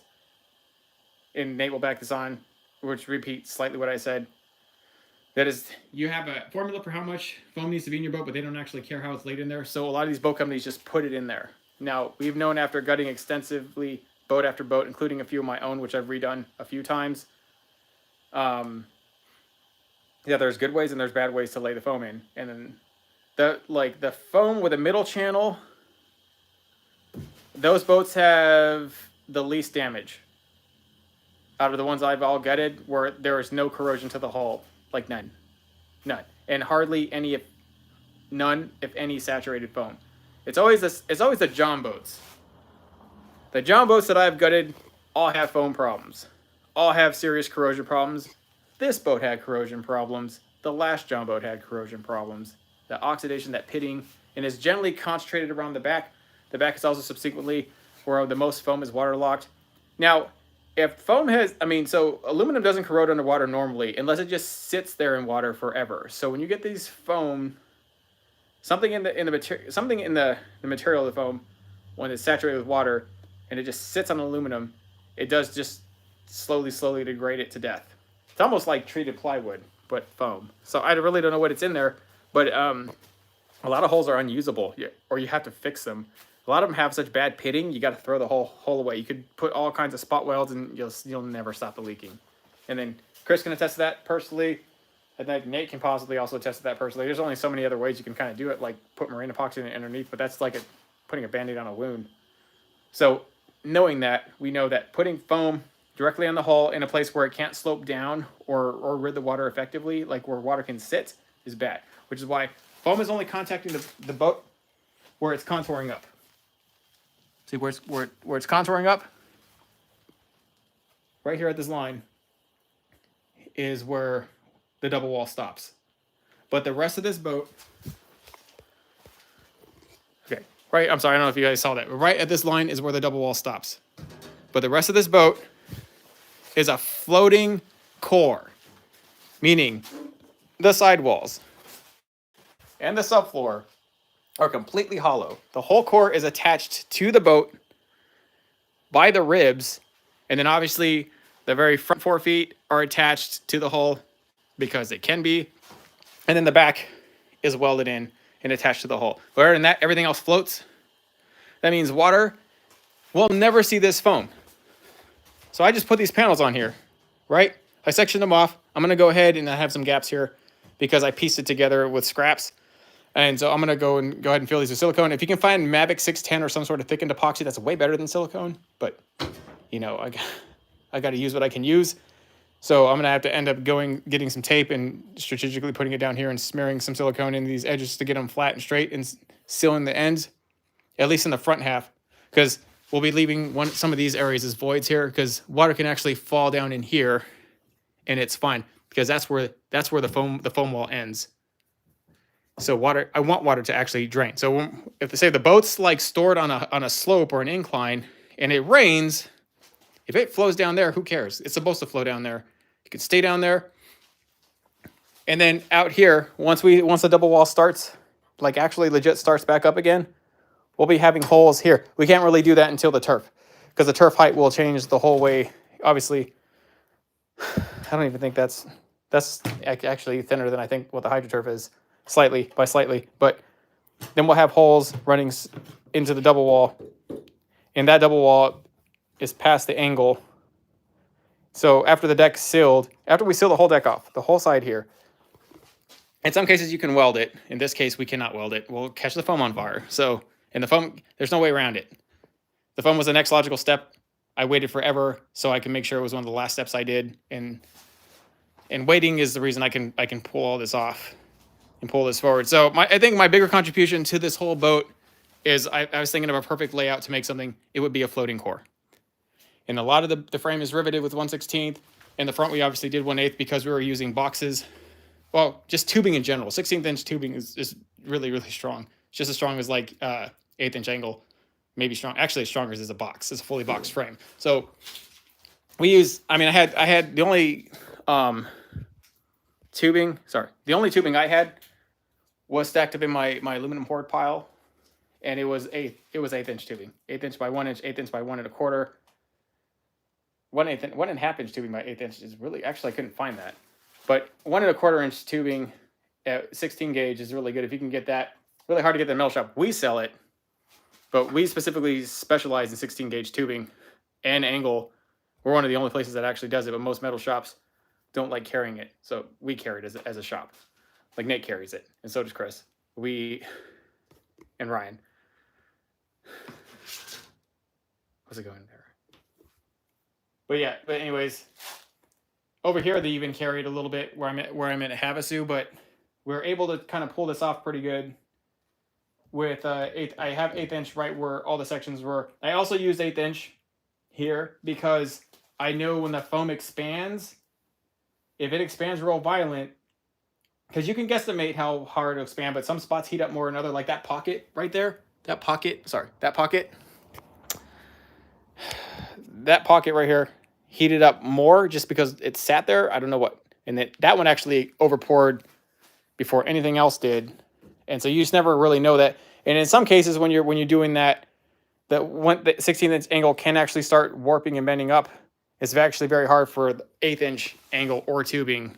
Speaker 1: and Nate will back this on, which repeat slightly what I said, that is, you have a formula for how much foam needs to be in your boat, but they don't actually care how it's laid in there. So a lot of these boat companies just put it in there. Now, we've known after gutting extensively boat after boat, including a few of my own, which I've redone a few times, yeah, there's good ways and there's bad ways to lay the foam in. And then the foam with a middle channel, those boats have the least damage out of the ones I've all gutted, where there is no corrosion to the hull. Like none. And hardly any, none, if any, saturated foam. It's always the John boats. The John boats that I've gutted all have foam problems. All have serious corrosion problems. This boat had corrosion problems. The last John boat had corrosion problems. The oxidation, that pitting, and is generally concentrated around the back. The back is also subsequently where the most foam is waterlocked. Now, if foam has, so aluminum doesn't corrode underwater normally unless it just sits there in water forever. So when you get these foam, something in the material of the foam, when it's saturated with water and it just sits on aluminum, it does just slowly degrade it to death. It's almost like treated plywood, but foam. So I really don't know what it's in there, but a lot of holes are unusable, or you have to fix them. A lot of them have such bad pitting, you got to throw the whole hole away. You could put all kinds of spot welds, and you'll never stop the leaking. And then Chris can attest to that personally. I think Nate can possibly also attest to that personally. There's only so many other ways you can kind of do it, like put marine epoxy underneath, but that's like putting a Band-Aid on a wound. So knowing that, we know that putting foam directly on the hull in a place where it can't slope down or rid the water effectively, like where water can sit, is bad. Which is why foam is only contacting the boat where it's contouring up. See where it's contouring up? Right here at this line is where the double wall stops. But the rest of this boat, okay, right, I'm sorry, I don't know if you guys saw that. Right at this line is where the double wall stops. But the rest of this boat is a floating core, meaning the sidewalls and the subfloor are completely hollow. The whole core is attached to the boat by the ribs, and then obviously the very front 4 feet are attached to the hull because it can be, and then the back is welded in and attached to the hull. But other than that, everything else floats. That means water will never see this foam. So I just put these panels on here, right? I sectioned them off. I'm gonna go ahead and I have some gaps here because I pieced it together with scraps. And so I'm gonna go ahead and fill these with silicone. If you can find Mavic 610 or some sort of thickened epoxy, that's way better than silicone. But you know, I got to use what I can use. So I'm gonna have to end up getting some tape and strategically putting it down here and smearing some silicone in these edges to get them flat and straight and sealing the ends, at least in the front half, because we'll be leaving some of these areas as voids here because water can actually fall down in here, and it's fine because that's where the foam wall ends. So I want water to actually drain. So if they say the boat's like stored on a slope or an incline and it rains, if it flows down there, who cares? It's supposed to flow down there. It can stay down there. And then out here, once the double wall starts, like actually legit starts back up again, we'll be having holes here. We can't really do that until the turf, because the turf height will change the whole way. Obviously, I don't even think that's actually thinner than I think what the hydroturf is. Slightly, but then we'll have holes running into the double wall, and that double wall is past the angle. So after the deck's sealed, after we seal the whole deck off, the whole side here, in some cases you can weld it. In this case, we cannot weld it. We'll catch the foam on fire. So, and the foam, there's no way around it. The foam was the next logical step. I waited forever so I can make sure it was one of the last steps I did, and waiting is the reason I can pull all this off and pull this forward. So I think my bigger contribution to this whole boat is I was thinking of a perfect layout to make something. It would be a floating core. And a lot of the frame is riveted with 1/16. In the front, we obviously did 1/8 because we were using boxes. Well, just tubing in general. 16th inch tubing is really, really strong. It's just as strong as like 1/8 inch angle. Maybe strong. Actually, as strong as is a box. It's a fully boxed frame. So we use, I had the only tubing, the only tubing I had was stacked up in my aluminum hoard pile, and it was 1/8 inch tubing, 1/8 inch by 1 inch, 1/8 inch by 1 1/4, 1.5 inch tubing by 1/8 inch is really, actually I couldn't find that, but 1 1/4 inch tubing at 16 gauge is really good if you can get that. Really hard to get the metal shop. We sell it, but we specifically specialize in 16 gauge tubing and angle. We're one of the only places that actually does it, but most metal shops don't like carrying it, so we carry it as a shop. Like Nate carries it, and so does Chris. And Ryan. What's it going there? But yeah, anyways, over here they even carried a little bit where I'm at Havasu, but we're able to kind of pull this off pretty good with I have 1/8 inch right where all the sections were. I also used 1/8 inch here because I know when the foam expands, if it expands real violent, because you can guesstimate how hard it'll expand, but some spots heat up more than other, like that pocket right there. That pocket right here heated up more just because it sat there. I don't know what. And that one actually overpoured before anything else did. And so you just never really know that. And in some cases, when you're doing that, the 16th inch angle can actually start warping and bending up. It's actually very hard for the 1/8 inch angle or tubing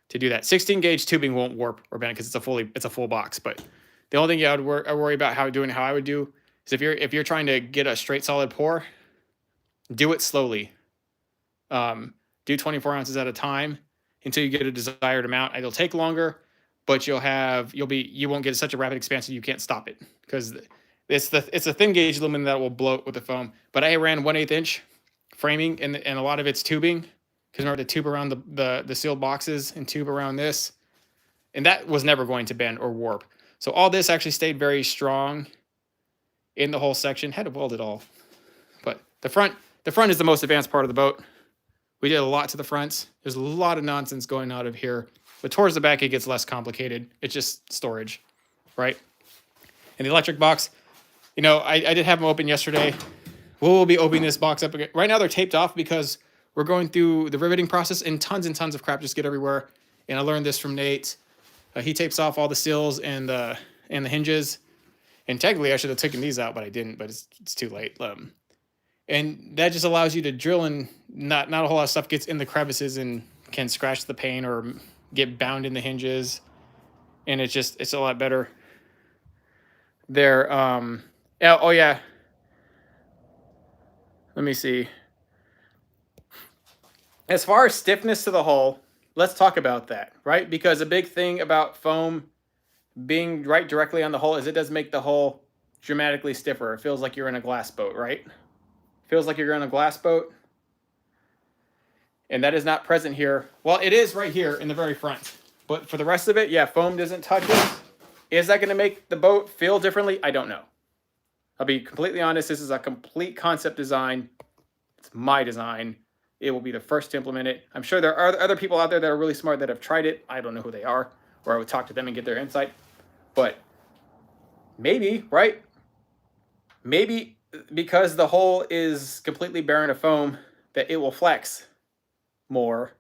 Speaker 1: to do that. 16 gauge tubing won't warp or bend because it's a full box. But the only thing I worry about how I would do is if you're trying to get a straight solid pour, do it slowly. Do 24 ounces at a time until you get a desired amount. It'll take longer, but you won't get such a rapid expansion you can't stop it, because It's a thin gauge aluminum that will bloat with the foam. But I ran 1/8 inch framing and a lot of it's tubing. Because remember the tube around the sealed boxes and tube around this. And that was never going to bend or warp. So all this actually stayed very strong in the whole section. Had to weld it all. But the front is the most advanced part of the boat. We did a lot to the fronts. There's a lot of nonsense going out of here. But towards the back, it gets less complicated. It's just storage, right? And the electric box, you know, I did have them open yesterday. We'll be opening this box up again. Right now, they're taped off because we're going through the riveting process and tons of crap just get everywhere. And I learned this from Nate. He tapes off all the seals and the hinges. And technically, I should have taken these out, but I didn't. But it's too late. And that just allows you to drill, and not a whole lot of stuff gets in the crevices and can scratch the paint or get bound in the hinges. And it's a lot better there. Oh yeah. Let me see. As far as stiffness to the hull, let's talk about that, right? Because a big thing about foam being right directly on the hull is it does make the hull dramatically stiffer. It feels like you're in a glass boat, right? Feels like you're in a glass boat. And that is not present here. Well, it is right here in the very front. But for the rest of it, yeah, foam doesn't touch it. Is that going to make the boat feel differently? I don't know. I'll be completely honest. This is a complete concept design. It's my design. It will be the first to implement it. I'm sure there are other people out there that are really smart that have tried it. I don't know who they are, or I would talk to them and get their insight. But maybe, right? Maybe because the hull is completely barren of foam, that it will flex more,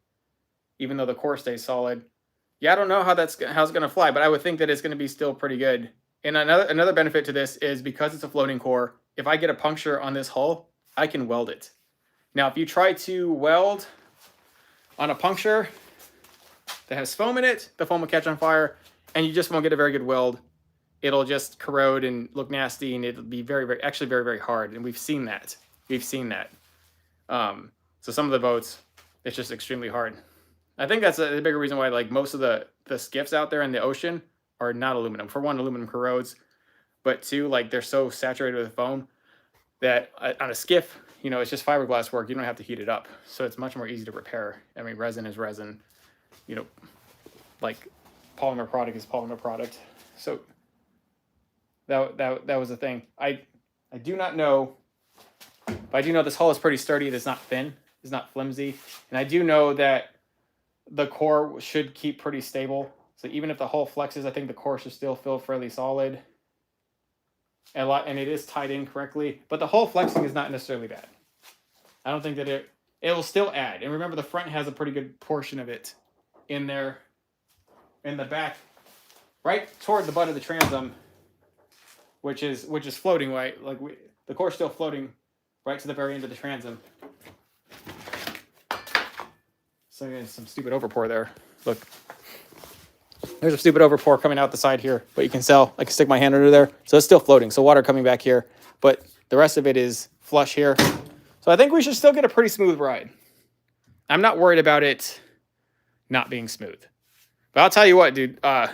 Speaker 1: even though the core stays solid. Yeah, I don't know how it's going to fly, but I would think that it's going to be still pretty good. And another benefit to this is because it's a floating core, if I get a puncture on this hull, I can weld it. Now, if you try to weld on a puncture that has foam in it, the foam will catch on fire, and you just won't get a very good weld. It'll just corrode and look nasty, and it'll be actually very hard. And we've seen that. So some of the boats, it's just extremely hard. I think that's a bigger reason why like most of the skiffs out there in the ocean are not aluminum. For one, aluminum corrodes, but two, like they're so saturated with foam that on a skiff, you know, it's just fiberglass work. You don't have to heat it up. So it's much more easy to repair. I mean, resin is resin, you know, like polymer product is polymer product. So that was the thing. I do not know, but I do know this hull is pretty sturdy. It is not thin. It's not flimsy. And I do know that the core should keep pretty stable. So even if the hull flexes, I think the core should still feel fairly solid. And it is tied in correctly, but the hull flexing is not necessarily bad. I don't think that it will still add. And remember, the front has a pretty good portion of it in there, in the back, right toward the butt of the transom, which is floating, right? Like the core's still floating right to the very end of the transom. So there's some stupid overpour there. Look. There's a stupid overpour coming out the side here, but you can tell I can stick my hand under there. So it's still floating. So water coming back here, but the rest of it is flush here. So I think we should still get a pretty smooth ride. I'm not worried about it not being smooth. But I'll tell you what, dude, a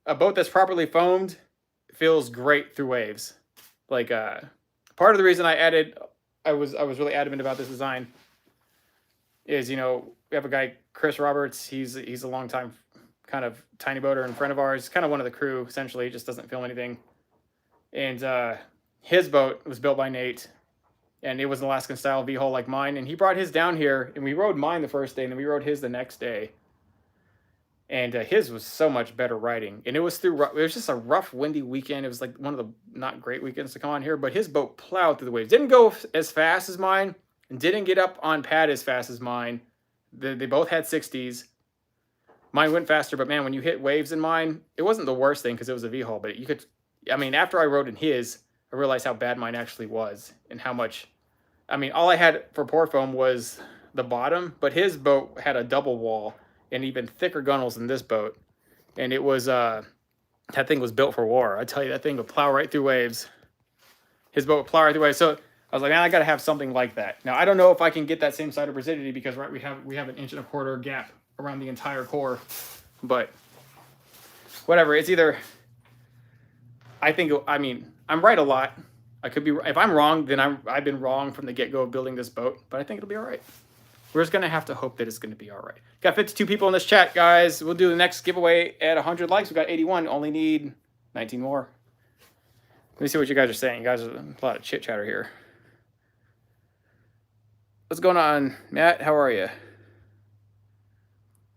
Speaker 1: boat that's properly foamed feels great through waves. Like part of the reason I was really adamant about this design is, you know, we have a guy, Chris Roberts. He's a long time kind of tiny boater in front of ours, kind of one of the crew, essentially. He just doesn't film anything. And his boat was built by Nate, and it was an Alaskan style V-hull like mine. And he brought his down here, and we rode mine the first day, and then we rode his the next day. And his was so much better riding. And it was just a rough, windy weekend. It was like one of the not great weekends to come on here, but his boat plowed through the waves. Didn't go as fast as mine, and didn't get up on pad as fast as mine. They both had 60s. Mine went faster, but man, when you hit waves in mine, it wasn't the worst thing because it was a V-hull, but you could, I mean, after I rode in his, I realized how bad mine actually was and how much, I mean, all I had for pour foam was the bottom, but his boat had a double wall and even thicker gunnels than this boat. And it was, that thing was built for war. I tell you, that thing would plow right through waves. His boat would plow right through waves. So I was like, man, I got to have something like that. Now, I don't know if I can get that same side of rigidity because, right, we have an 1.25 inch gap around the entire core. But whatever, it's either I think, I mean, I'm right a lot. I could be, if I'm wrong, then I've been wrong from the get-go of building this boat, but I think it'll be all right. We're just going to have to hope that it's going to be all right. Got 52 people in this chat, guys. We'll do the next giveaway at 100 likes. We got 81. Only need 19 more. Let me see what you guys are saying. You guys are a lot of chit chatter here. What's going on, Matt? How are you?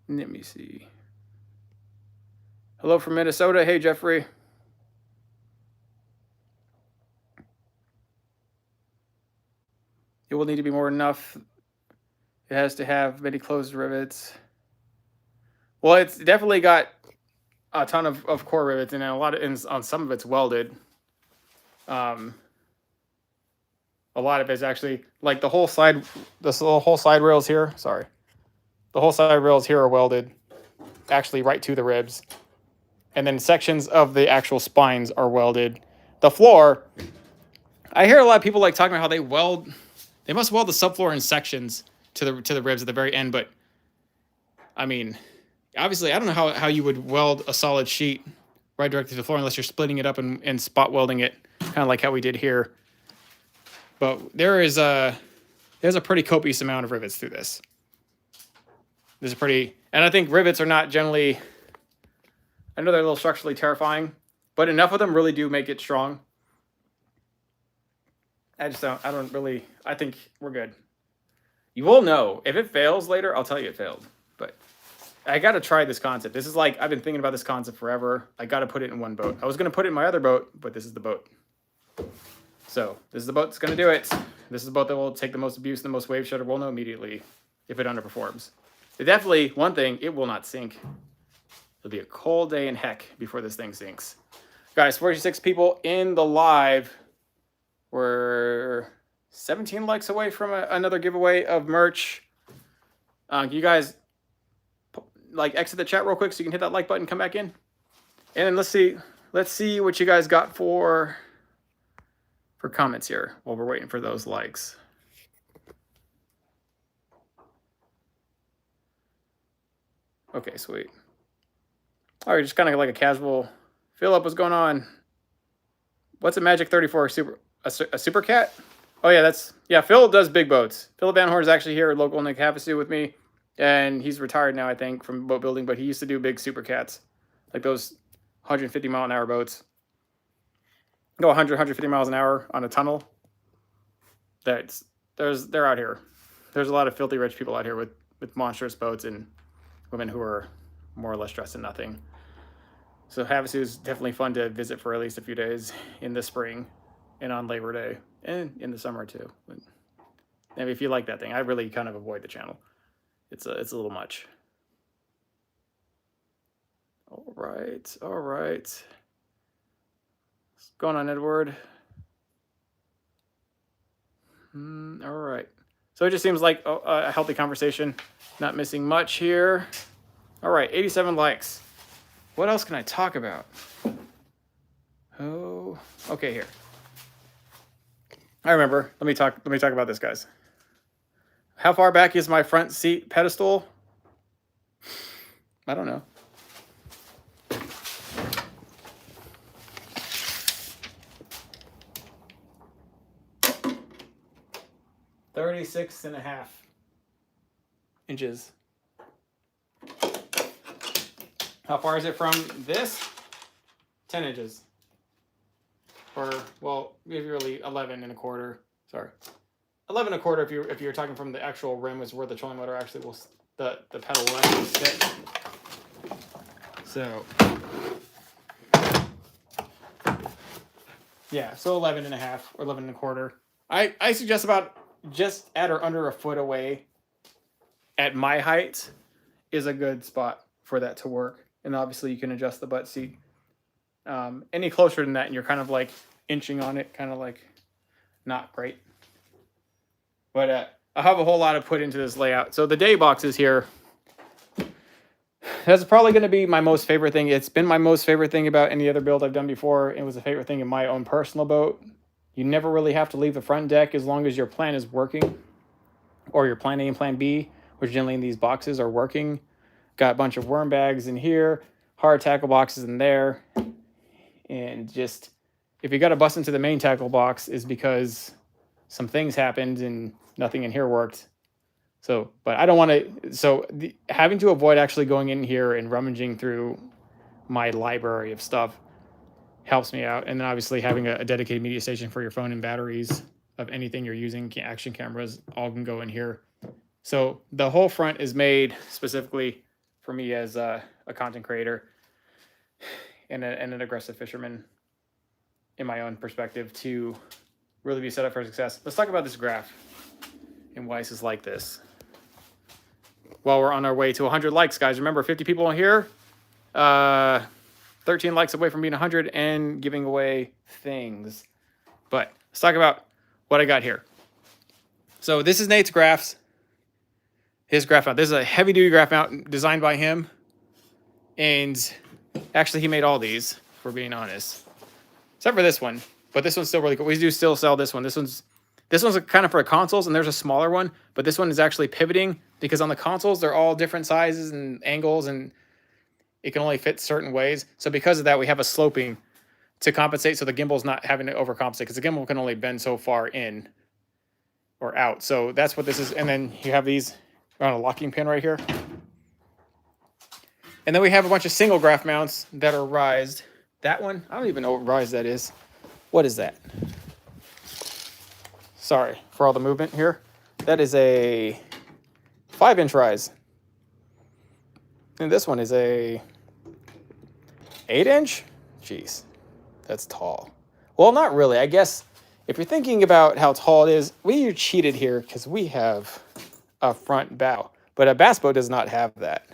Speaker 1: Let me see. Hello from Minnesota. Hey, Jeffrey. It will need to be more than enough. It has to have many closed rivets. Well, it's definitely got a ton of core rivets, and a lot of, on some of it's welded. A lot of it's actually like the whole side. Whole side rails here. Sorry, the whole side rails here are welded, actually right to the ribs, and then sections of the actual spines are welded. The floor, I hear a lot of people like talking about how they weld. They must weld the subfloor in sections to the ribs at the very end, but I mean, obviously, I don't know how you would weld a solid sheet right directly to the floor unless you're splitting it up and spot welding it, kind of like how we did here. But there's a pretty copious amount of rivets through this. There's a pretty, and I think rivets are not generally, I know they're a little structurally terrifying, but enough of them really do make it strong. I think we're good. You will know. If it fails later, I'll tell you it failed. But I got to try this concept. This is like, I've been thinking about this concept forever. I got to put it in one boat. I was going to put it in my other boat, but this is the boat. So this is the boat that's going to do it. This is the boat that will take the most abuse and the most wave shutter. We'll know immediately if it underperforms. It definitely, one thing, it will not sink. It'll be a cold day in heck before this thing sinks. Guys, 46 people in the live. We're 17 likes away from another giveaway of merch. Can you guys like exit the chat real quick so you can hit that like button, come back in? And then let's see what you guys got for comments here while we're waiting for those likes. Okay, sweet. All right, just kind of like a casual Philip, what's going on? What's a Magic 34 a super cat? Oh yeah, Phil does big boats. Philip Van Horn is actually here, local in Havasu with me, and he's retired now, I think, from boat building, but he used to do big super cats, like those 150 mile an hour boats. Go 150 miles an hour on a tunnel. They're out here. There's a lot of filthy rich people out here with monstrous boats and women who are more or less dressed in nothing. So Havasu is definitely fun to visit for at least a few days in the spring and on Labor Day and in the summer too. But maybe if you like that thing, I really kind of avoid the channel. It's a little much. All right. What's going on, Edward? All right. So it just seems like a healthy conversation. Not missing much here. All right, 87 likes. What else can I talk about? Oh, okay, here. I remember. Let me talk about this, guys. How far back is my front seat pedestal? I don't know. $36.5 inches. How far is it from this? 10 inches. Or, well, maybe really 11.25. Sorry. 11.25 if you're talking from the actual rim is where the trolling motor actually will, the pedal will actually sit. So, yeah, so 11.5 or 11.25. I suggest about just at or under a foot away at my height is a good spot for that to work. And obviously you can adjust the butt seat. Any closer than that and you're kind of like inching on it, kind of like not great. But I have a whole lot of put into this layout. So the day boxes here, that's probably going to be my most favorite thing. It's been my most favorite thing about any other build I've done before. It was a favorite thing in my own personal boat. You never really have to leave the front deck as long as your plan is working, or your plan A and plan B, which generally in these boxes are working. Got a bunch of worm bags in here, hard tackle boxes in there, And just, if you got to bust into the main tackle box, is because some things happened and nothing in here worked. So, but I don't want to, so having to avoid actually going in here and rummaging through my library of stuff helps me out. And then obviously having a dedicated media station for your phone and batteries of anything you're using, action cameras, all can go in here. So the whole front is made specifically for me as a content creator and an aggressive fisherman, in my own perspective, to really be set up for success. Let's talk about this graph and why this is like this. Well, we're on our way to 100 likes, guys. Remember, 50 people in here, 13 likes away from being 100 and giving away things. But let's talk about what I got here. So this is Nate's graphs. His graph mount. This is a heavy-duty graph mount designed by him. And actually, he made all these, if we're being honest. Except for this one. But this one's still really cool. We do still sell this one. This one's kind of for consoles, and there's a smaller one. But this one is actually pivoting, because on the consoles, they're all different sizes and angles, and it can only fit certain ways. So because of that, we have a sloping to compensate, so the gimbal's not having to overcompensate, because the gimbal can only bend so far in or out. So that's what this is. And then you have these on a locking pin right here. And then we have a bunch of single graph mounts that are rised. That one, I don't even know what rise that is. What is that? Sorry for all the movement here. That is a 5-inch rise. And this one is a 8-inch? Jeez, that's tall. Well, not really. I guess if you're thinking about how tall it is, we cheated here because we have a front bow. But a bass boat does not have that.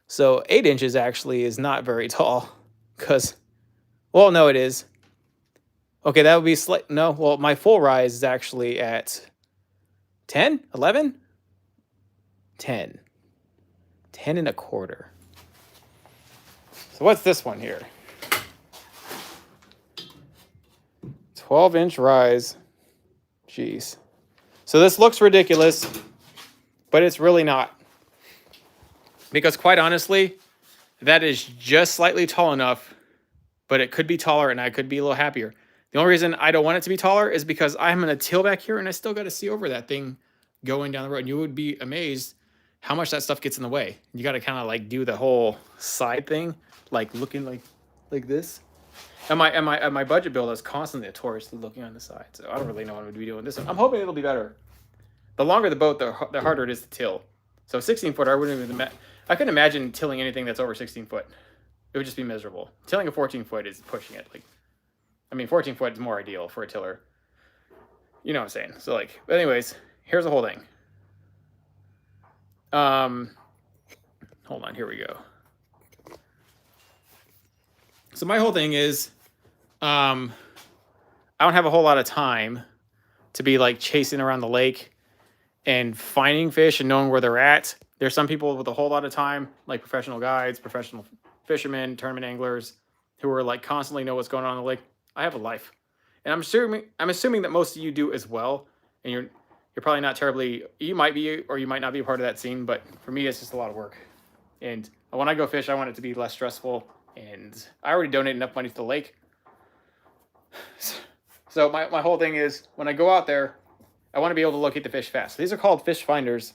Speaker 1: So 8 inches actually is not very tall, because, well, no, it is. Okay, that would be no, well, my full rise is actually at 10, 11, 10, 10 and a quarter. So what's this one here? 12-inch rise. Jeez. So this looks ridiculous, but it's really not. Because quite honestly, that is just slightly tall enough, but it could be taller and I could be a little happier. The only reason I don't want it to be taller is because I'm going to tilt back here and I still got to see over that thing going down the road. And you would be amazed how much that stuff gets in the way. You got to kind of like do the whole side thing, like looking like this. And my budget build is constantly a tourist looking on the side. So I don't really know what I'm going to be doing this one. I'm hoping it'll be better. The longer the boat, the harder it is to till. So 16-foot, I couldn't imagine tilling anything that's over 16 foot. It would just be miserable. Tilling a 14-foot is pushing it. 14 foot is more ideal for a tiller. You know what I'm saying? So but anyways, here's the whole thing. Hold on, here we go. So my whole thing is, I don't have a whole lot of time to be chasing around the lake and finding fish and knowing where they're at. There's some people with a whole lot of time, like professional guides, professional fishermen, tournament anglers, who are constantly know what's going on in the lake. I have a life, and I'm assuming that most of you do as well. And you're probably not terribly. You might be, or you might not be a part of that scene. But for me, it's just a lot of work. And when I go fish, I want it to be less stressful. And I already donated enough money to the lake. So my whole thing is, when I go out there, I want to be able to locate the fish fast. These are called fish finders,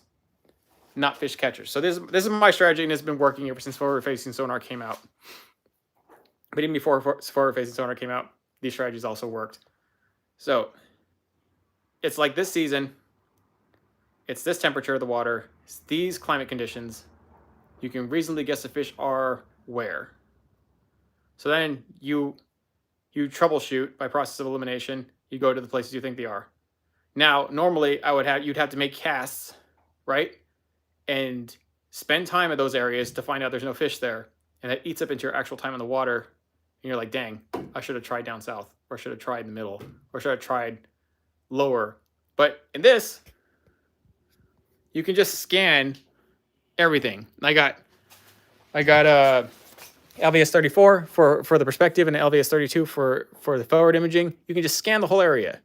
Speaker 1: not fish catchers. So this is my strategy, and it's been working ever since forward-facing sonar came out. But even before forward-facing sonar came out, these strategies also worked. So it's like this season, it's this temperature of the water, it's these climate conditions. You can reasonably guess the fish are where. So then you troubleshoot by process of elimination. You go to the places you think they are. Now, normally you'd have to make casts, right? And spend time at those areas to find out there's no fish there. And that eats up into your actual time in the water. And you're like, dang, I should have tried down south, or should have tried in the middle, or should have tried lower. But in this, you can just scan everything. I got LVS 34 for the perspective, and LVS 32 for the forward imaging. You can just scan the whole area.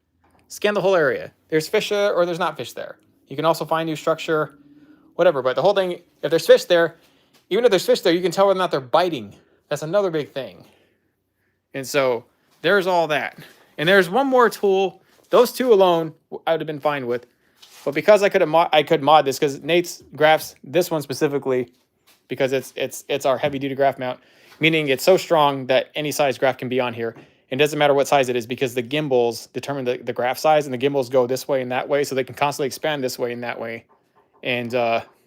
Speaker 1: Scan the whole area. There's fish there or there's not fish there. You can also find new structure, whatever. But the whole thing, if there's fish there, even if there's fish there, you can tell whether or not they're biting. That's another big thing. And so there's all that. And there's one more tool. Those two alone I would have been fine with. But because I could mod this, because Nate's graphs this one specifically, because it's our heavy duty graph mount, meaning it's so strong that any size graph can be on here. It doesn't matter what size it is, because the gimbals determine the graph size, and the gimbals go this way and that way, so they can constantly expand this way and that way. And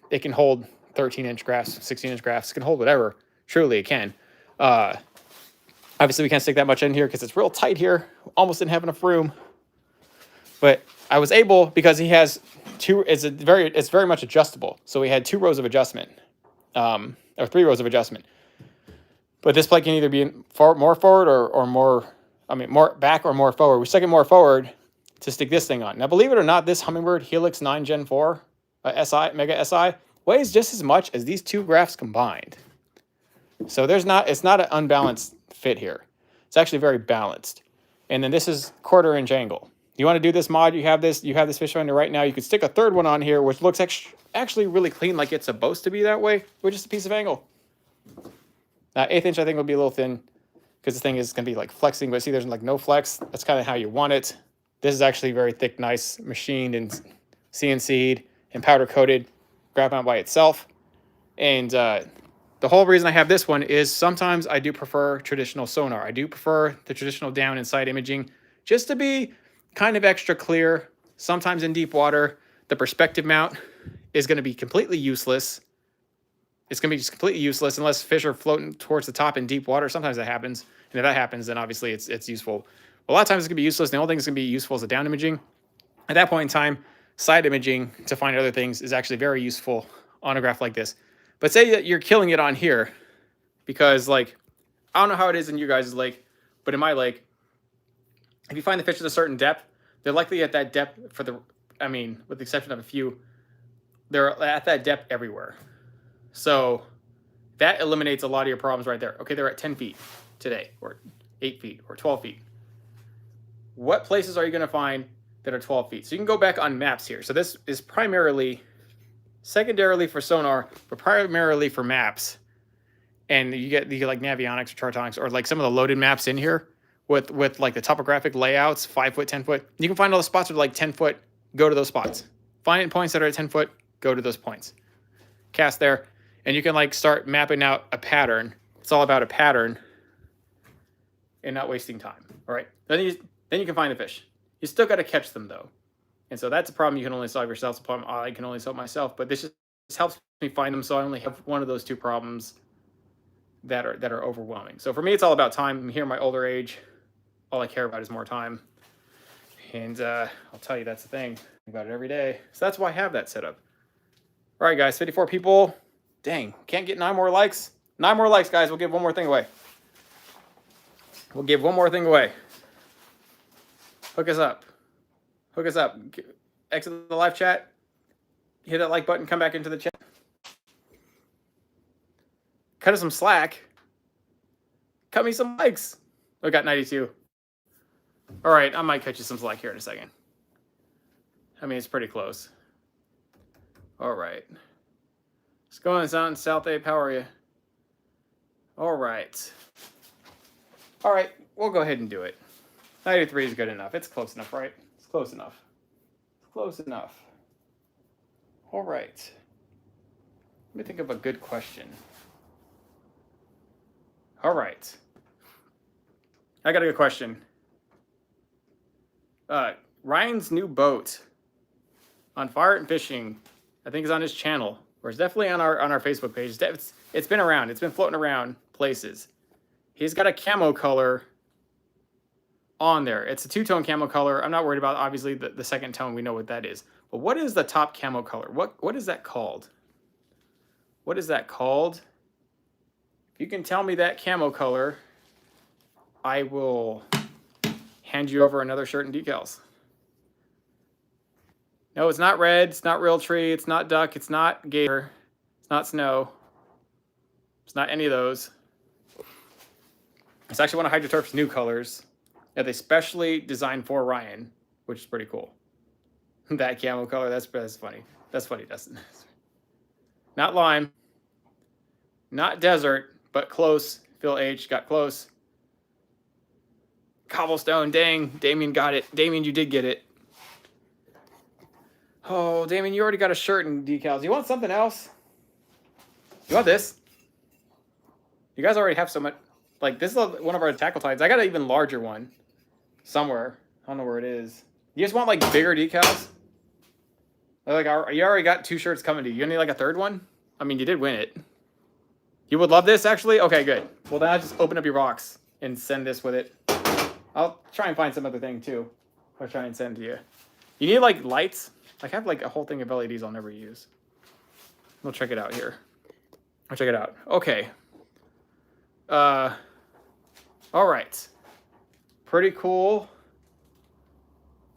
Speaker 1: it can hold 13-inch graphs, 16-inch graphs. It can hold whatever. Truly, it can. Obviously, we can't stick that much in here because it's real tight here. Almost didn't have enough room. But I was able, because he has two. It's very much adjustable. So we had 2 rows of adjustment, or 3 rows of adjustment. But this plate can either be more forward or more. I mean, more back or more forward. We stuck it more forward to stick this thing on. Now, believe it or not, this Humminbird Helix 9 Gen 4 SI Mega SI weighs just as much as these 2 graphs combined. So it's not an unbalanced fit here. It's actually very balanced. And then this is 1/4 inch angle. You want to do this mod, you have this fish finder right now. You could stick a 3rd one on here, which looks actually really clean, like it's supposed to be that way, with just a piece of angle. Now, 1/8 inch I think would be a little thin, because the thing is going to be like flexing, but see, there's like no flex. That's kind of how you want it. This is actually very thick, nice, machined and CNC'd and powder coated graph mount by itself. And the whole reason I have this one is sometimes I do prefer traditional sonar. I do prefer the traditional down and side imaging just to be kind of extra clear. Sometimes in deep water, the perspective mount is going to be completely useless. It's going to be just completely useless unless fish are floating towards the top in deep water. Sometimes that happens. And if that happens, then obviously it's useful. A lot of times it's going to be useless. The only thing that's going to be useful is the down imaging. At that point in time, side imaging to find other things is actually very useful on a graph like this. But say that you're killing it on here, because like, I don't know how it is in you guys' lake, but in my lake, if you find the fish at a certain depth, they're likely at that depth with the exception of a few, they're at that depth everywhere. So that eliminates a lot of your problems right there. Okay, they're at 10 feet today, or 8 feet, or 12 feet. What places are you going to find that are 12 feet? So you can go back on maps here. So this is secondarily for sonar, but primarily for maps. And you get like Navionics or Chartonics, or like some of the loaded maps in here with like the topographic layouts, 5 foot, 10 foot. You can find all the spots that are like 10 foot, go to those spots. Find points that are at 10 foot, go to those points. Cast there, and you can like start mapping out a pattern. It's all about a pattern and not wasting time. All right, then you can find the fish. You still got to catch them though. And so that's a problem you can only solve yourself. It's a problem I can only solve myself. But this just helps me find them, so I only have one of those 2 problems that are overwhelming. So for me, it's all about time. I'm here in my older age. All I care about is more time. And I'll tell you, that's the thing. I think about it every day. So that's why I have that set up. All right, guys, 54 people. Dang, can't get 9 more likes. 9 more likes, guys. We'll give one more thing away. We'll give one more thing away. Hook us up. Hook us up. Exit the live chat. Hit that like button. Come back into the chat. Cut us some slack. Cut me some likes. We got 92. All right, I might cut you some slack here in a second. I mean, it's pretty close. All right. What's going on, South 8? How are you? All right. All right, we'll go ahead and do it. 93 is good enough. It's close enough, right? It's close enough. It's close enough. All right. Let me think of a good question. All right. I got a good question. Ryan's new boat on Fireant Fishing, I think is on his channel, or it's definitely on our Facebook page. It's been around. It's been floating around places. He's got a camo color on there. It's a 2-tone camo color. I'm not worried about, obviously, the second tone. We know what that is. But what is the top camo color? What is that called? What is that called? If you can tell me that camo color, I will hand you over another shirt and decals. No, it's not red. It's not real tree. It's not duck. It's not gator. It's not snow. It's not any of those. It's actually one of HydroTurf's new colors that they specially designed for Ryan, which is pretty cool. That camo color, that's funny. That's funny, Dustin. Not lime. Not desert, but close. Phil H got close. Cobblestone, dang. Damien got it. Damien, you did get it. Oh, Damien, you already got a shirt and decals. You want something else? You want this? You guys already have so much. Like, this is one of our tackle titans. I got an even larger one somewhere. I don't know where it is. You just want, like, bigger decals? Like, you already got 2 shirts coming to you. You need, like, a third one? I mean, you did win it. You would love this, actually? Okay, good. Well, then I'll just open up your box and send this with it. I'll try and find some other thing, too. I'll try and send to you. You need, like, lights? I have, like, a whole thing of LEDs I'll never use. We'll check it out here. I'll check it out. Okay. All right. Pretty cool.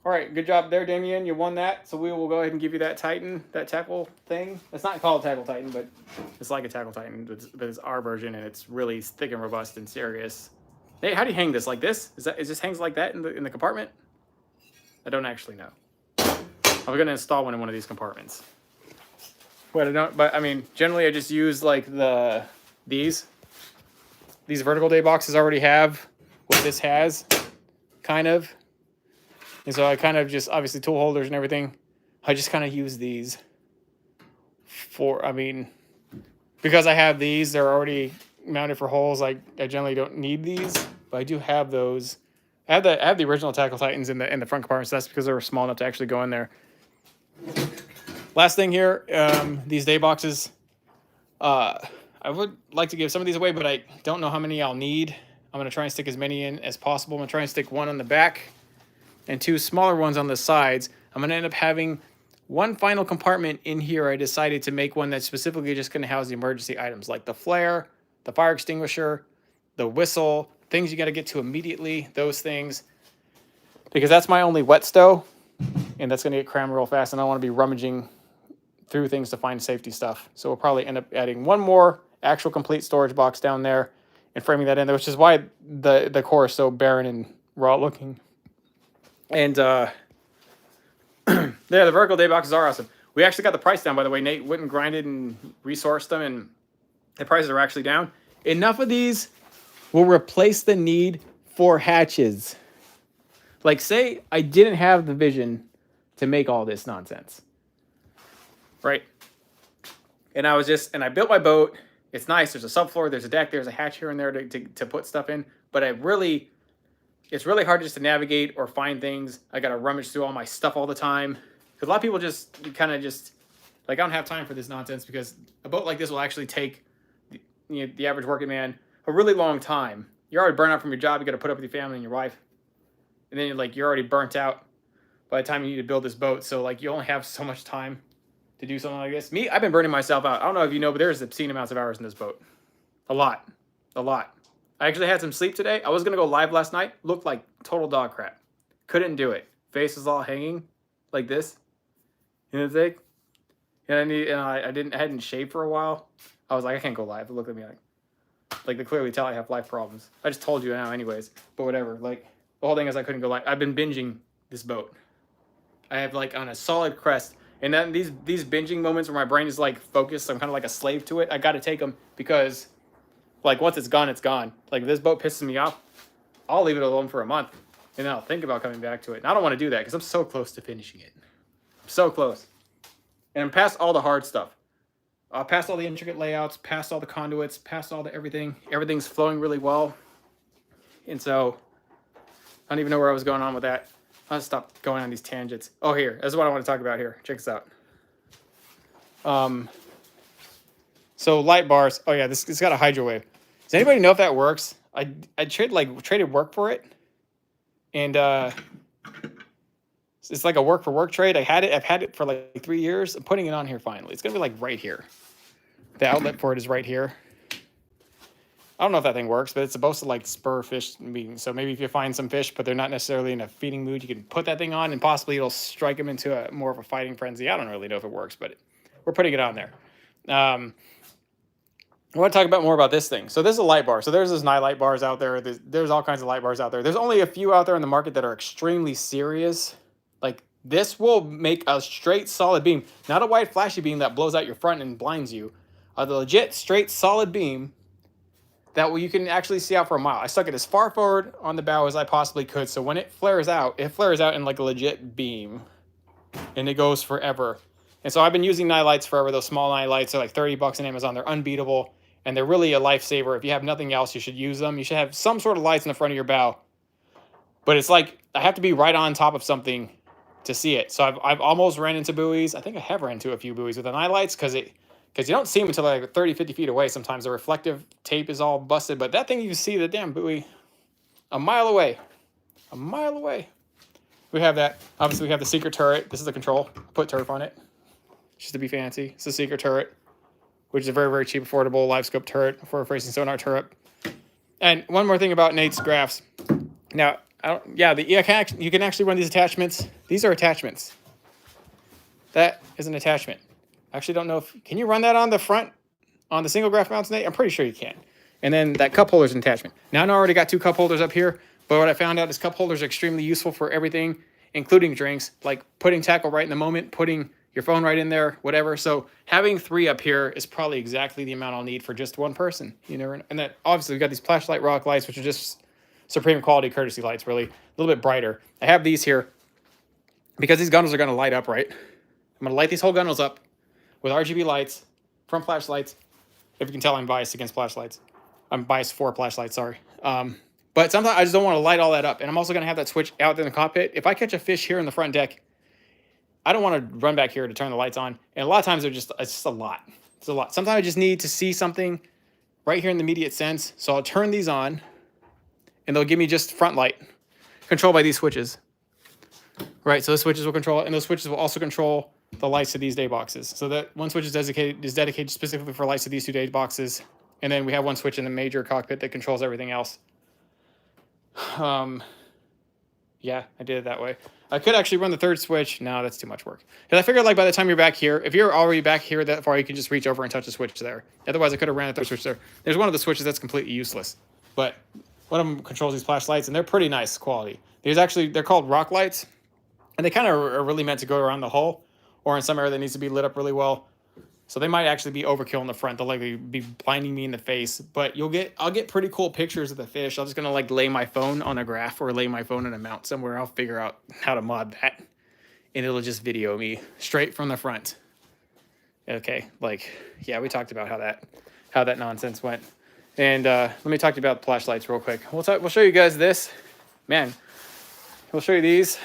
Speaker 1: All right, good job there, Damien. You won that, so we will go ahead and give you that Titan, that tackle thing. It's not called Tackle Titan, but it's like a Tackle Titan, but it's our version, and it's really thick and robust and serious. Hey, how do you hang this? Like this? Is this hangs like that in the compartment? I don't actually know. I'm gonna install one in one of these compartments. But I mean, generally I just use like these vertical day boxes already have what this has, kind of. And so I kind of just, obviously tool holders and everything, I just kind of use these for, I mean, because I have these, they're already mounted for holes. I generally don't need these, but I do have those. I have the original Tackle Titans in the front compartments. That's because they were small enough to actually go in there. Last thing here, these day boxes. I would like to give some of these away, but I don't know how many I'll need. I'm going to try and stick as many in as possible. I'm going to try and stick one on the back and 2 smaller ones on the sides. I'm going to end up having one final compartment in here. I decided to make one that's specifically just going to house the emergency items, like the flare, the fire extinguisher, the whistle, things you got to get to immediately, those things. Because that's my only wet stow, and that's going to get crammed real fast, and I don't want to be rummaging through things to find safety stuff. So we'll probably end up adding one more actual complete storage box down there and framing that in there, which is why the core is so barren and raw looking. And yeah, the vertical day boxes are awesome. We actually got the price down, by the way. Nate went and grinded and resourced them, and the prices are actually down. Enough of these will replace the need for hatches. Like, say I didn't have the vision to make all this nonsense, right? And I built my boat. It's nice. There's a subfloor. There's a deck. There's a hatch here and there to put stuff in. But it's really hard just to navigate or find things. I got to rummage through all my stuff all the time. Because a lot of people just kind of like, I don't have time for this nonsense, because a boat like this will actually take the average working man a really long time. You're already burnt out from your job. You got to put up with your family and your wife. And then you're already burnt out by the time you need to build this boat. So like, you only have so much time to do something like this. Me, I've been burning myself out. I don't know if you know, but there's obscene amounts of hours in this boat. A lot. I actually had some sleep today. I was going to go live last night. Looked like total dog crap. Couldn't do it. Face was all hanging like this. You know what I'm saying? And I hadn't shaved for a while. I was like, I can't go live. It looked at me like they clearly tell I have life problems. I just told you now anyways. But whatever. Like, the whole thing is I couldn't go live. I've been binging this boat. I have like on a solid crest. And then these binging moments where my brain is like focused, I'm kind of like a slave to it. I got to take them because like once it's gone, it's gone. Like if this boat pisses me off, I'll leave it alone for a month and then I'll think about coming back to it. And I don't want to do that because I'm so close to finishing it. So close. And I'm past all the hard stuff. Past all the intricate layouts, past all the conduits, past all the everything. Everything's flowing really well. And so I don't even know where I was going on with that. I'll stop going on these tangents. Oh, here. This is what I want to talk about here. Check this out. So light bars. Oh, yeah, it's got a hydro wave. Does anybody know if that works? I traded work for it. And it's like a work for work trade. I've had it for like 3 years. I'm putting it on here finally. It's going to be like right here. The outlet for it is right here. I don't know if that thing works, but it's supposed to like spur fish meeting. So maybe if you find some fish, but they're not necessarily in a feeding mood, you can put that thing on and possibly it'll strike them into more of a fighting frenzy. I don't really know if it works, but we're putting it on there. I want to talk about more about this thing. So this is a light bar. So there's those night light bars out there. There's all kinds of light bars out there. There's only a few out there in the market that are extremely serious. Like this will make a straight solid beam, not a white flashy beam that blows out your front and blinds you. The legit straight solid beam that you can actually see out for a mile. I stuck it as far forward on the bow as I possibly could, so when it flares out in like a legit beam, and it goes forever. And so I've been using night lights forever. Those small night lights are like 30 bucks on Amazon. They're unbeatable, and they're really a lifesaver. If you have nothing else, you should use them. You should have some sort of lights in the front of your bow. But it's like I have to be right on top of something to see it. So I've almost ran into buoys. I think I have ran into a few buoys with the night lights because you don't see them until like 30, 50 feet away. Sometimes the reflective tape is all busted, but that thing you can see the damn buoy a mile away. A mile away. We have that. Obviously, we have the secret turret. This is the control. Put turf on it just to be fancy. It's a secret turret, which is a very, very cheap, affordable live scope turret for a racing sonar turret. And one more thing about Nate's graphs. Now, you can actually run these attachments. These are attachments. That is an attachment. I actually don't know if... Can you run that on the front, on the single graph mounts, Nate? I'm pretty sure you can. And then that cup holder is an attachment. Now, I already got 2 cup holders up here, but what I found out is cup holders are extremely useful for everything, including drinks, like putting tackle right in the moment, putting your phone right in there, whatever. So having 3 up here is probably exactly the amount I'll need for just one person. You know, and then obviously we've got these flashlight rock lights, which are just supreme quality courtesy lights, really. A little bit brighter. I have these here because these gunnels are going to light up, right? I'm going to light these whole gunnels up with RGB lights, front flashlights. If you can tell, I'm biased against flashlights. I'm biased for flashlights, sorry. But sometimes I just don't want to light all that up. And I'm also going to have that switch out in the cockpit. If I catch a fish here in the front deck, I don't want to run back here to turn the lights on. And a lot of times it's just a lot. It's a lot. Sometimes I just need to see something right here in the immediate sense. So I'll turn these on, and they'll give me just front light, controlled by these switches. Right, so the switches will control it, and those switches will also control the lights to these day boxes. So that one switch is dedicated specifically for lights to these 2 day boxes. And then we have one switch in the major cockpit that controls everything else. Yeah, I did it that way. I could actually run the 3rd switch. No, that's too much work. Because I figured like by the time you're back here, if you're already back here that far, you can just reach over and touch the switch there. Otherwise, I could have ran the 3rd switch there. There's one of the switches that's completely useless. But one of them controls these flashlights, and they're pretty nice quality. They're called rock lights, and they kind of are really meant to go around the hull or in some area that needs to be lit up really well. So they might actually be overkill in the front. They'll likely be blinding me in the face, but I'll get pretty cool pictures of the fish. I'm just gonna like lay my phone on a graph or lay my phone in a mount somewhere. I'll figure out how to mod that, and it'll just video me straight from the front. Okay, like yeah, we talked about how that nonsense went, and let me talk to you about the flashlights real quick. We'll show you guys this, man. We'll show you these.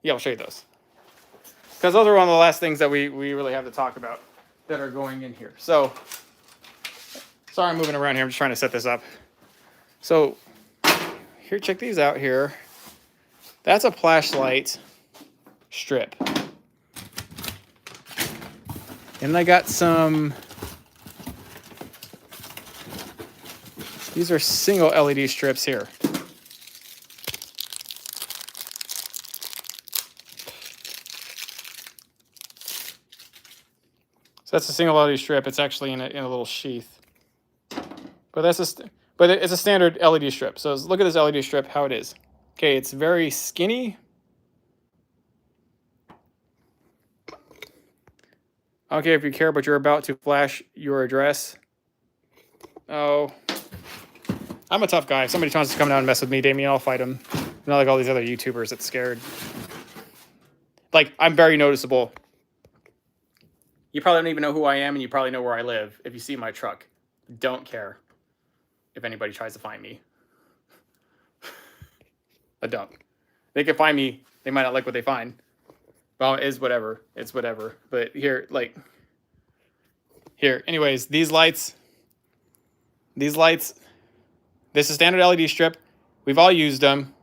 Speaker 1: Yeah, I'll show you those. Because those are one of the last things that we really have to talk about that are going in here. So, sorry I'm moving around here. I'm just trying to set this up. So, here, check these out here. That's a flashlight strip. And I got some... These are single LED strips here. So that's a single LED strip. It's actually in a little sheath. But it's a standard LED strip. So look at this LED strip, how it is. Okay, it's very skinny. I don't care if you care, but you're about to flash your address. Oh. I'm a tough guy. If somebody wants to come down and mess with me, Damien, I'll fight him. Not like all these other YouTubers that's scared. Like, I'm very noticeable. You probably don't even know who I am, and you probably know where I live if you see my truck. Don't care if anybody tries to find me. I don't. They can find me. They might not like what they find. Well, it's whatever. It's whatever. But here, like... Here. Anyways, these lights... This is standard LED strip. We've all used them.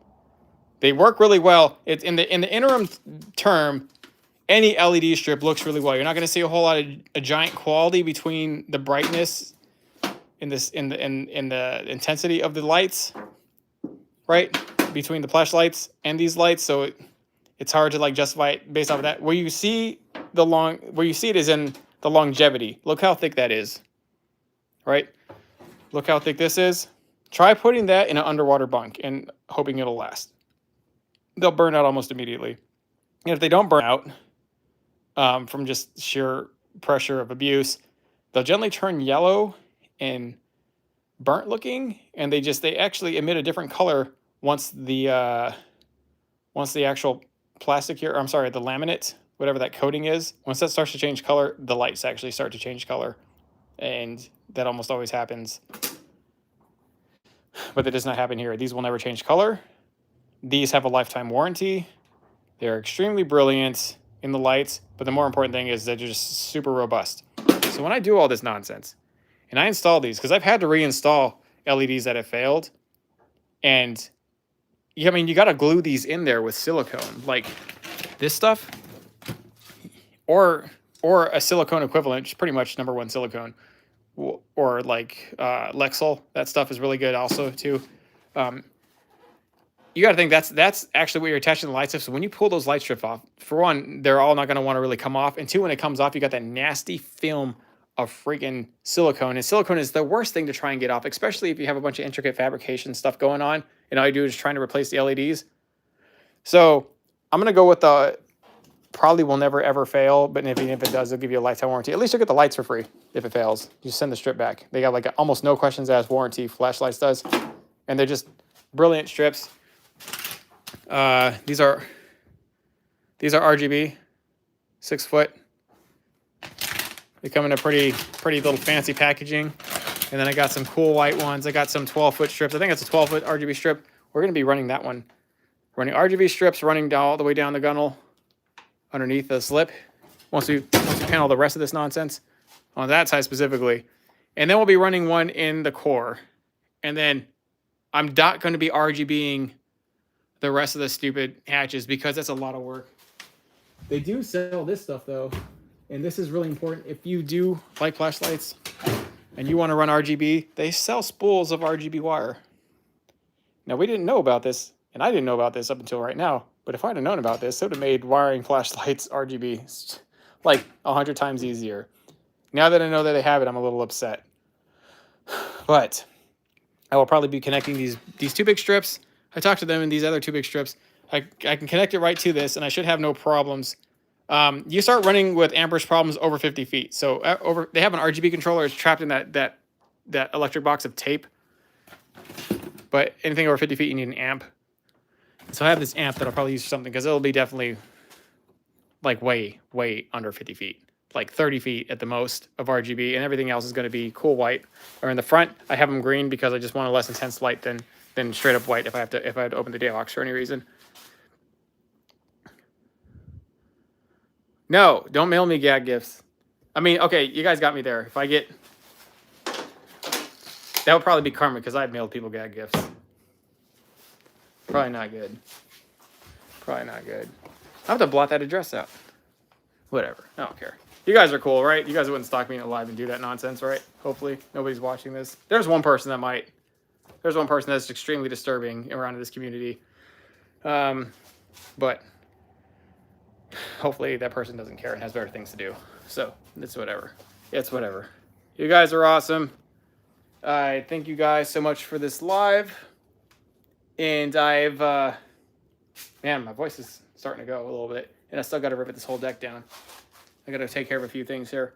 Speaker 1: They work really well. It's in the interim term... Any LED strip looks really well. You're not going to see a whole lot of a giant quality between the brightness in the intensity of the lights, right? Between the flashlights and these lights, so it's hard to like justify it based off of that. Where you see it is in the longevity. Look how thick that is, right? Look how thick this is. Try putting that in an underwater bunk and hoping it'll last. They'll burn out almost immediately. And if they don't burn out, from just sheer pressure of abuse. They'll generally turn yellow and burnt looking, and they actually emit a different color once the actual plastic here, I'm sorry, the laminate, whatever that coating is, once that starts to change color, the lights actually start to change color. And that almost always happens. But that does not happen here. These will never change color. These have a lifetime warranty. They're extremely brilliant in the lights, but the more important thing is that they're just super robust. So when I do all this nonsense, and I install these, because I've had to reinstall LEDs that have failed, and I mean, you got to glue these in there with silicone, like this stuff, or a silicone equivalent, which is pretty much #1 silicone, or like Lexol. That stuff is really good also too. You got to think that's actually what you're attaching the light strips. So when you pull those light strips off, for one, they're all not going to want to really come off, and two, when it comes off, you got that nasty film of freaking silicone. And silicone is the worst thing to try and get off, especially if you have a bunch of intricate fabrication stuff going on, and all you do is trying to replace the LEDs. So I'm going to go with the probably will never ever fail, but if it does, they'll give you a lifetime warranty. At least you'll get the lights for free if it fails. You send the strip back. They got like almost no questions asked warranty, Flashlights does, and they're just brilliant strips. These are RGB, 6 foot. They come in a pretty little fancy packaging. And then I got some cool white ones. I got some 12-foot strips. I think it's a 12-foot RGB strip. We're going to be running that one. Running RGB strips, running down all the way down the gunnel underneath the slip. Once we panel the rest of this nonsense on that side specifically. And then we'll be running one in the core. And then I'm not going to be RGBing the rest of the stupid hatches because that's a lot of work. They do sell this stuff though. And this is really important. If you do like flashlights and you want to run RGB, they sell spools of RGB wire. Now, we didn't know about this, and I didn't know about this up until right now. But if I'd have known about this, it would have made wiring flashlights RGB like 100 times easier. Now that I know that they have it, I'm a little upset. But I will probably be connecting these two big strips. I talked to them in these other two big strips. I can connect it right to this, and I should have no problems. You start running with amperage problems over 50 feet. So they have an RGB controller. It's trapped in that electric box of tape. But anything over 50 feet, you need an amp. So I have this amp that I'll probably use for something because it'll be definitely like way under 50 feet. Like 30 feet at the most of RGB, and everything else is going to be cool white. Or in the front, I have them green because I just want a less intense light than straight up white if I had to open the daybox for any reason. No, don't mail me gag gifts. I mean, okay, you guys got me there. If I get... That would probably be karma because I've mailed people gag gifts. Probably not good. Probably not good. I have to blot that address out. Whatever. I don't care. You guys are cool, right? You guys wouldn't stalk me live and do that nonsense, right? Hopefully. Nobody's watching this. There's one person that might. There's one person that's extremely disturbing around this community. But hopefully that person doesn't care and has better things to do. So it's whatever. It's whatever. You guys are awesome. I thank you guys so much for this live. And I've, man, my voice is starting to go a little bit. And I still got to rip this whole deck down. I got to take care of a few things here.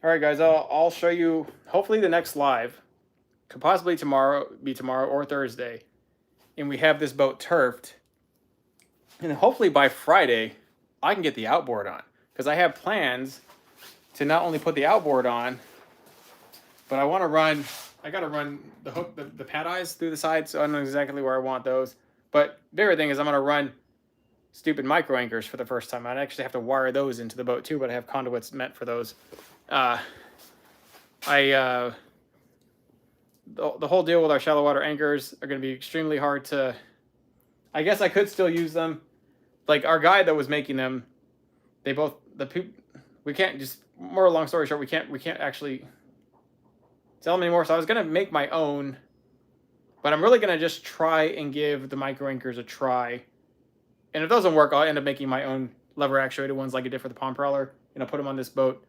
Speaker 1: All right, guys, I'll show you, hopefully the next live could possibly be tomorrow or Thursday. And we have this boat turfed. And hopefully by Friday, I can get the outboard on. Because I have plans to not only put the outboard on, but I want to run, I got to run the hook, the pad eyes through the side, so I don't know exactly where I want those. But bigger thing is I'm going to run stupid micro anchors for the first time. I'd actually have to wire those into the boat too, but I have conduits meant for those. The whole deal with our shallow water anchors are going to be extremely hard to, I guess I could still use them. Like our guy that was making them, we can't just, more long story short, we can't actually sell them anymore. So I was going to make my own, but I'm really going to just try and give the micro anchors a try. And if it doesn't work, I'll end up making my own lever actuated ones like I did for the palm prowler, and I'll put them on this boat.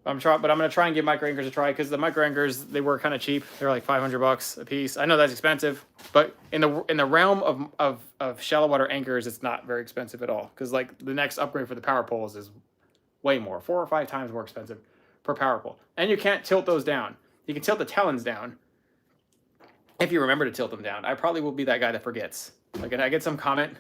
Speaker 1: But I'm going to try and give micro anchors a try because the micro anchors, they were kind of cheap. They're like $500 a piece. I know that's expensive, but in the realm of shallow water anchors, it's not very expensive at all. Because like the next upgrade for the power poles is way more, 4 or 5 times more expensive per power pole. And you can't tilt those down. You can tilt the talons down if you remember to tilt them down. I probably will be that guy that forgets. Like, and I get some comment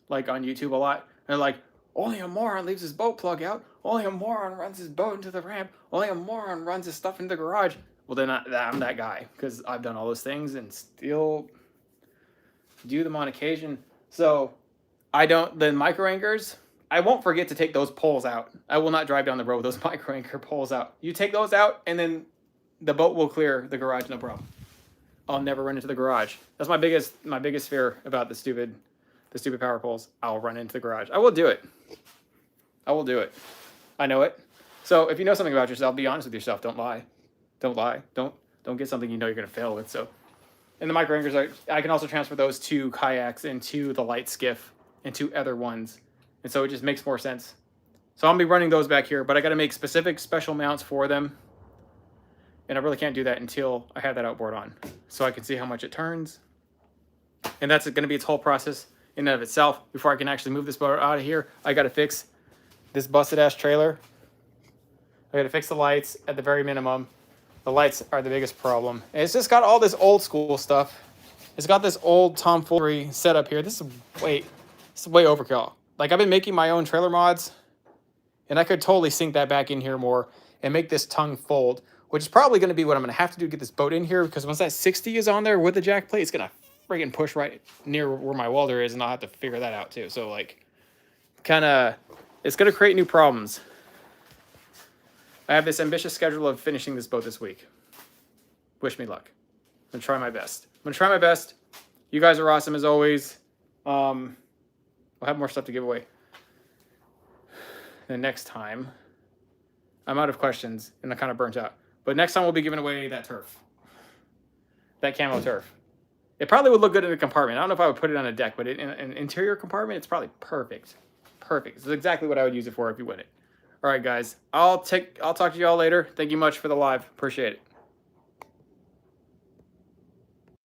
Speaker 1: like on YouTube a lot, and they're like, only a moron leaves his boat plug out. Only a moron runs his boat into the ramp. Only a moron runs his stuff into the garage. Well, then I'm that guy, because I've done all those things and still do them on occasion. So I don't, the micro anchors, I won't forget to take those poles out. I will not drive down the road with those micro anchor poles out. You take those out, and then the boat will clear the garage, no problem. I'll never run into the garage. That's my biggest fear about the stupid power poles. I'll run into the garage. I will do it. I will do it. I know it. So if you know something about yourself, be honest with yourself. Don't lie. Don't lie. Don't get something you know you're going to fail with. So, and the micro anchors, I can also transfer those to kayaks and to the light skiff and to other ones. And so it just makes more sense. So I'll be running those back here, but I got to make specific special mounts for them. And I really can't do that until I have that outboard on, so I can see how much it turns. And that's going to be its whole process in and of itself. Before I can actually move this boat out of here, I got to fix this busted ass trailer. I got to fix the lights at the very minimum. The lights are the biggest problem. And it's just got all this old school stuff. It's got this old tomfoolery setup here. This is way overkill. Like, I've been making my own trailer mods, and I could totally sink that back in here more and make this tongue fold, which is probably going to be what I'm going to have to do to get this boat in here, because once that 60 is on there with the jack plate, it's going to friggin' push right near where my welder is, and I'll have to figure that out too. So, like, kind of, it's going to create new problems. I have this ambitious schedule of finishing this boat this week. Wish me luck. I'm going to try my best. I'm going to try my best. You guys are awesome as always. We'll have more stuff to give away. The next time, I'm out of questions and I'm kind of burnt out. But next time we'll be giving away that turf. That camo turf. It probably would look good in a compartment. I don't know if I would put it on a deck, but in an interior compartment, it's probably perfect. Perfect. This is exactly what I would use it for if you win it. All right, guys. I'll talk to you all later. Thank you much for the live. Appreciate it.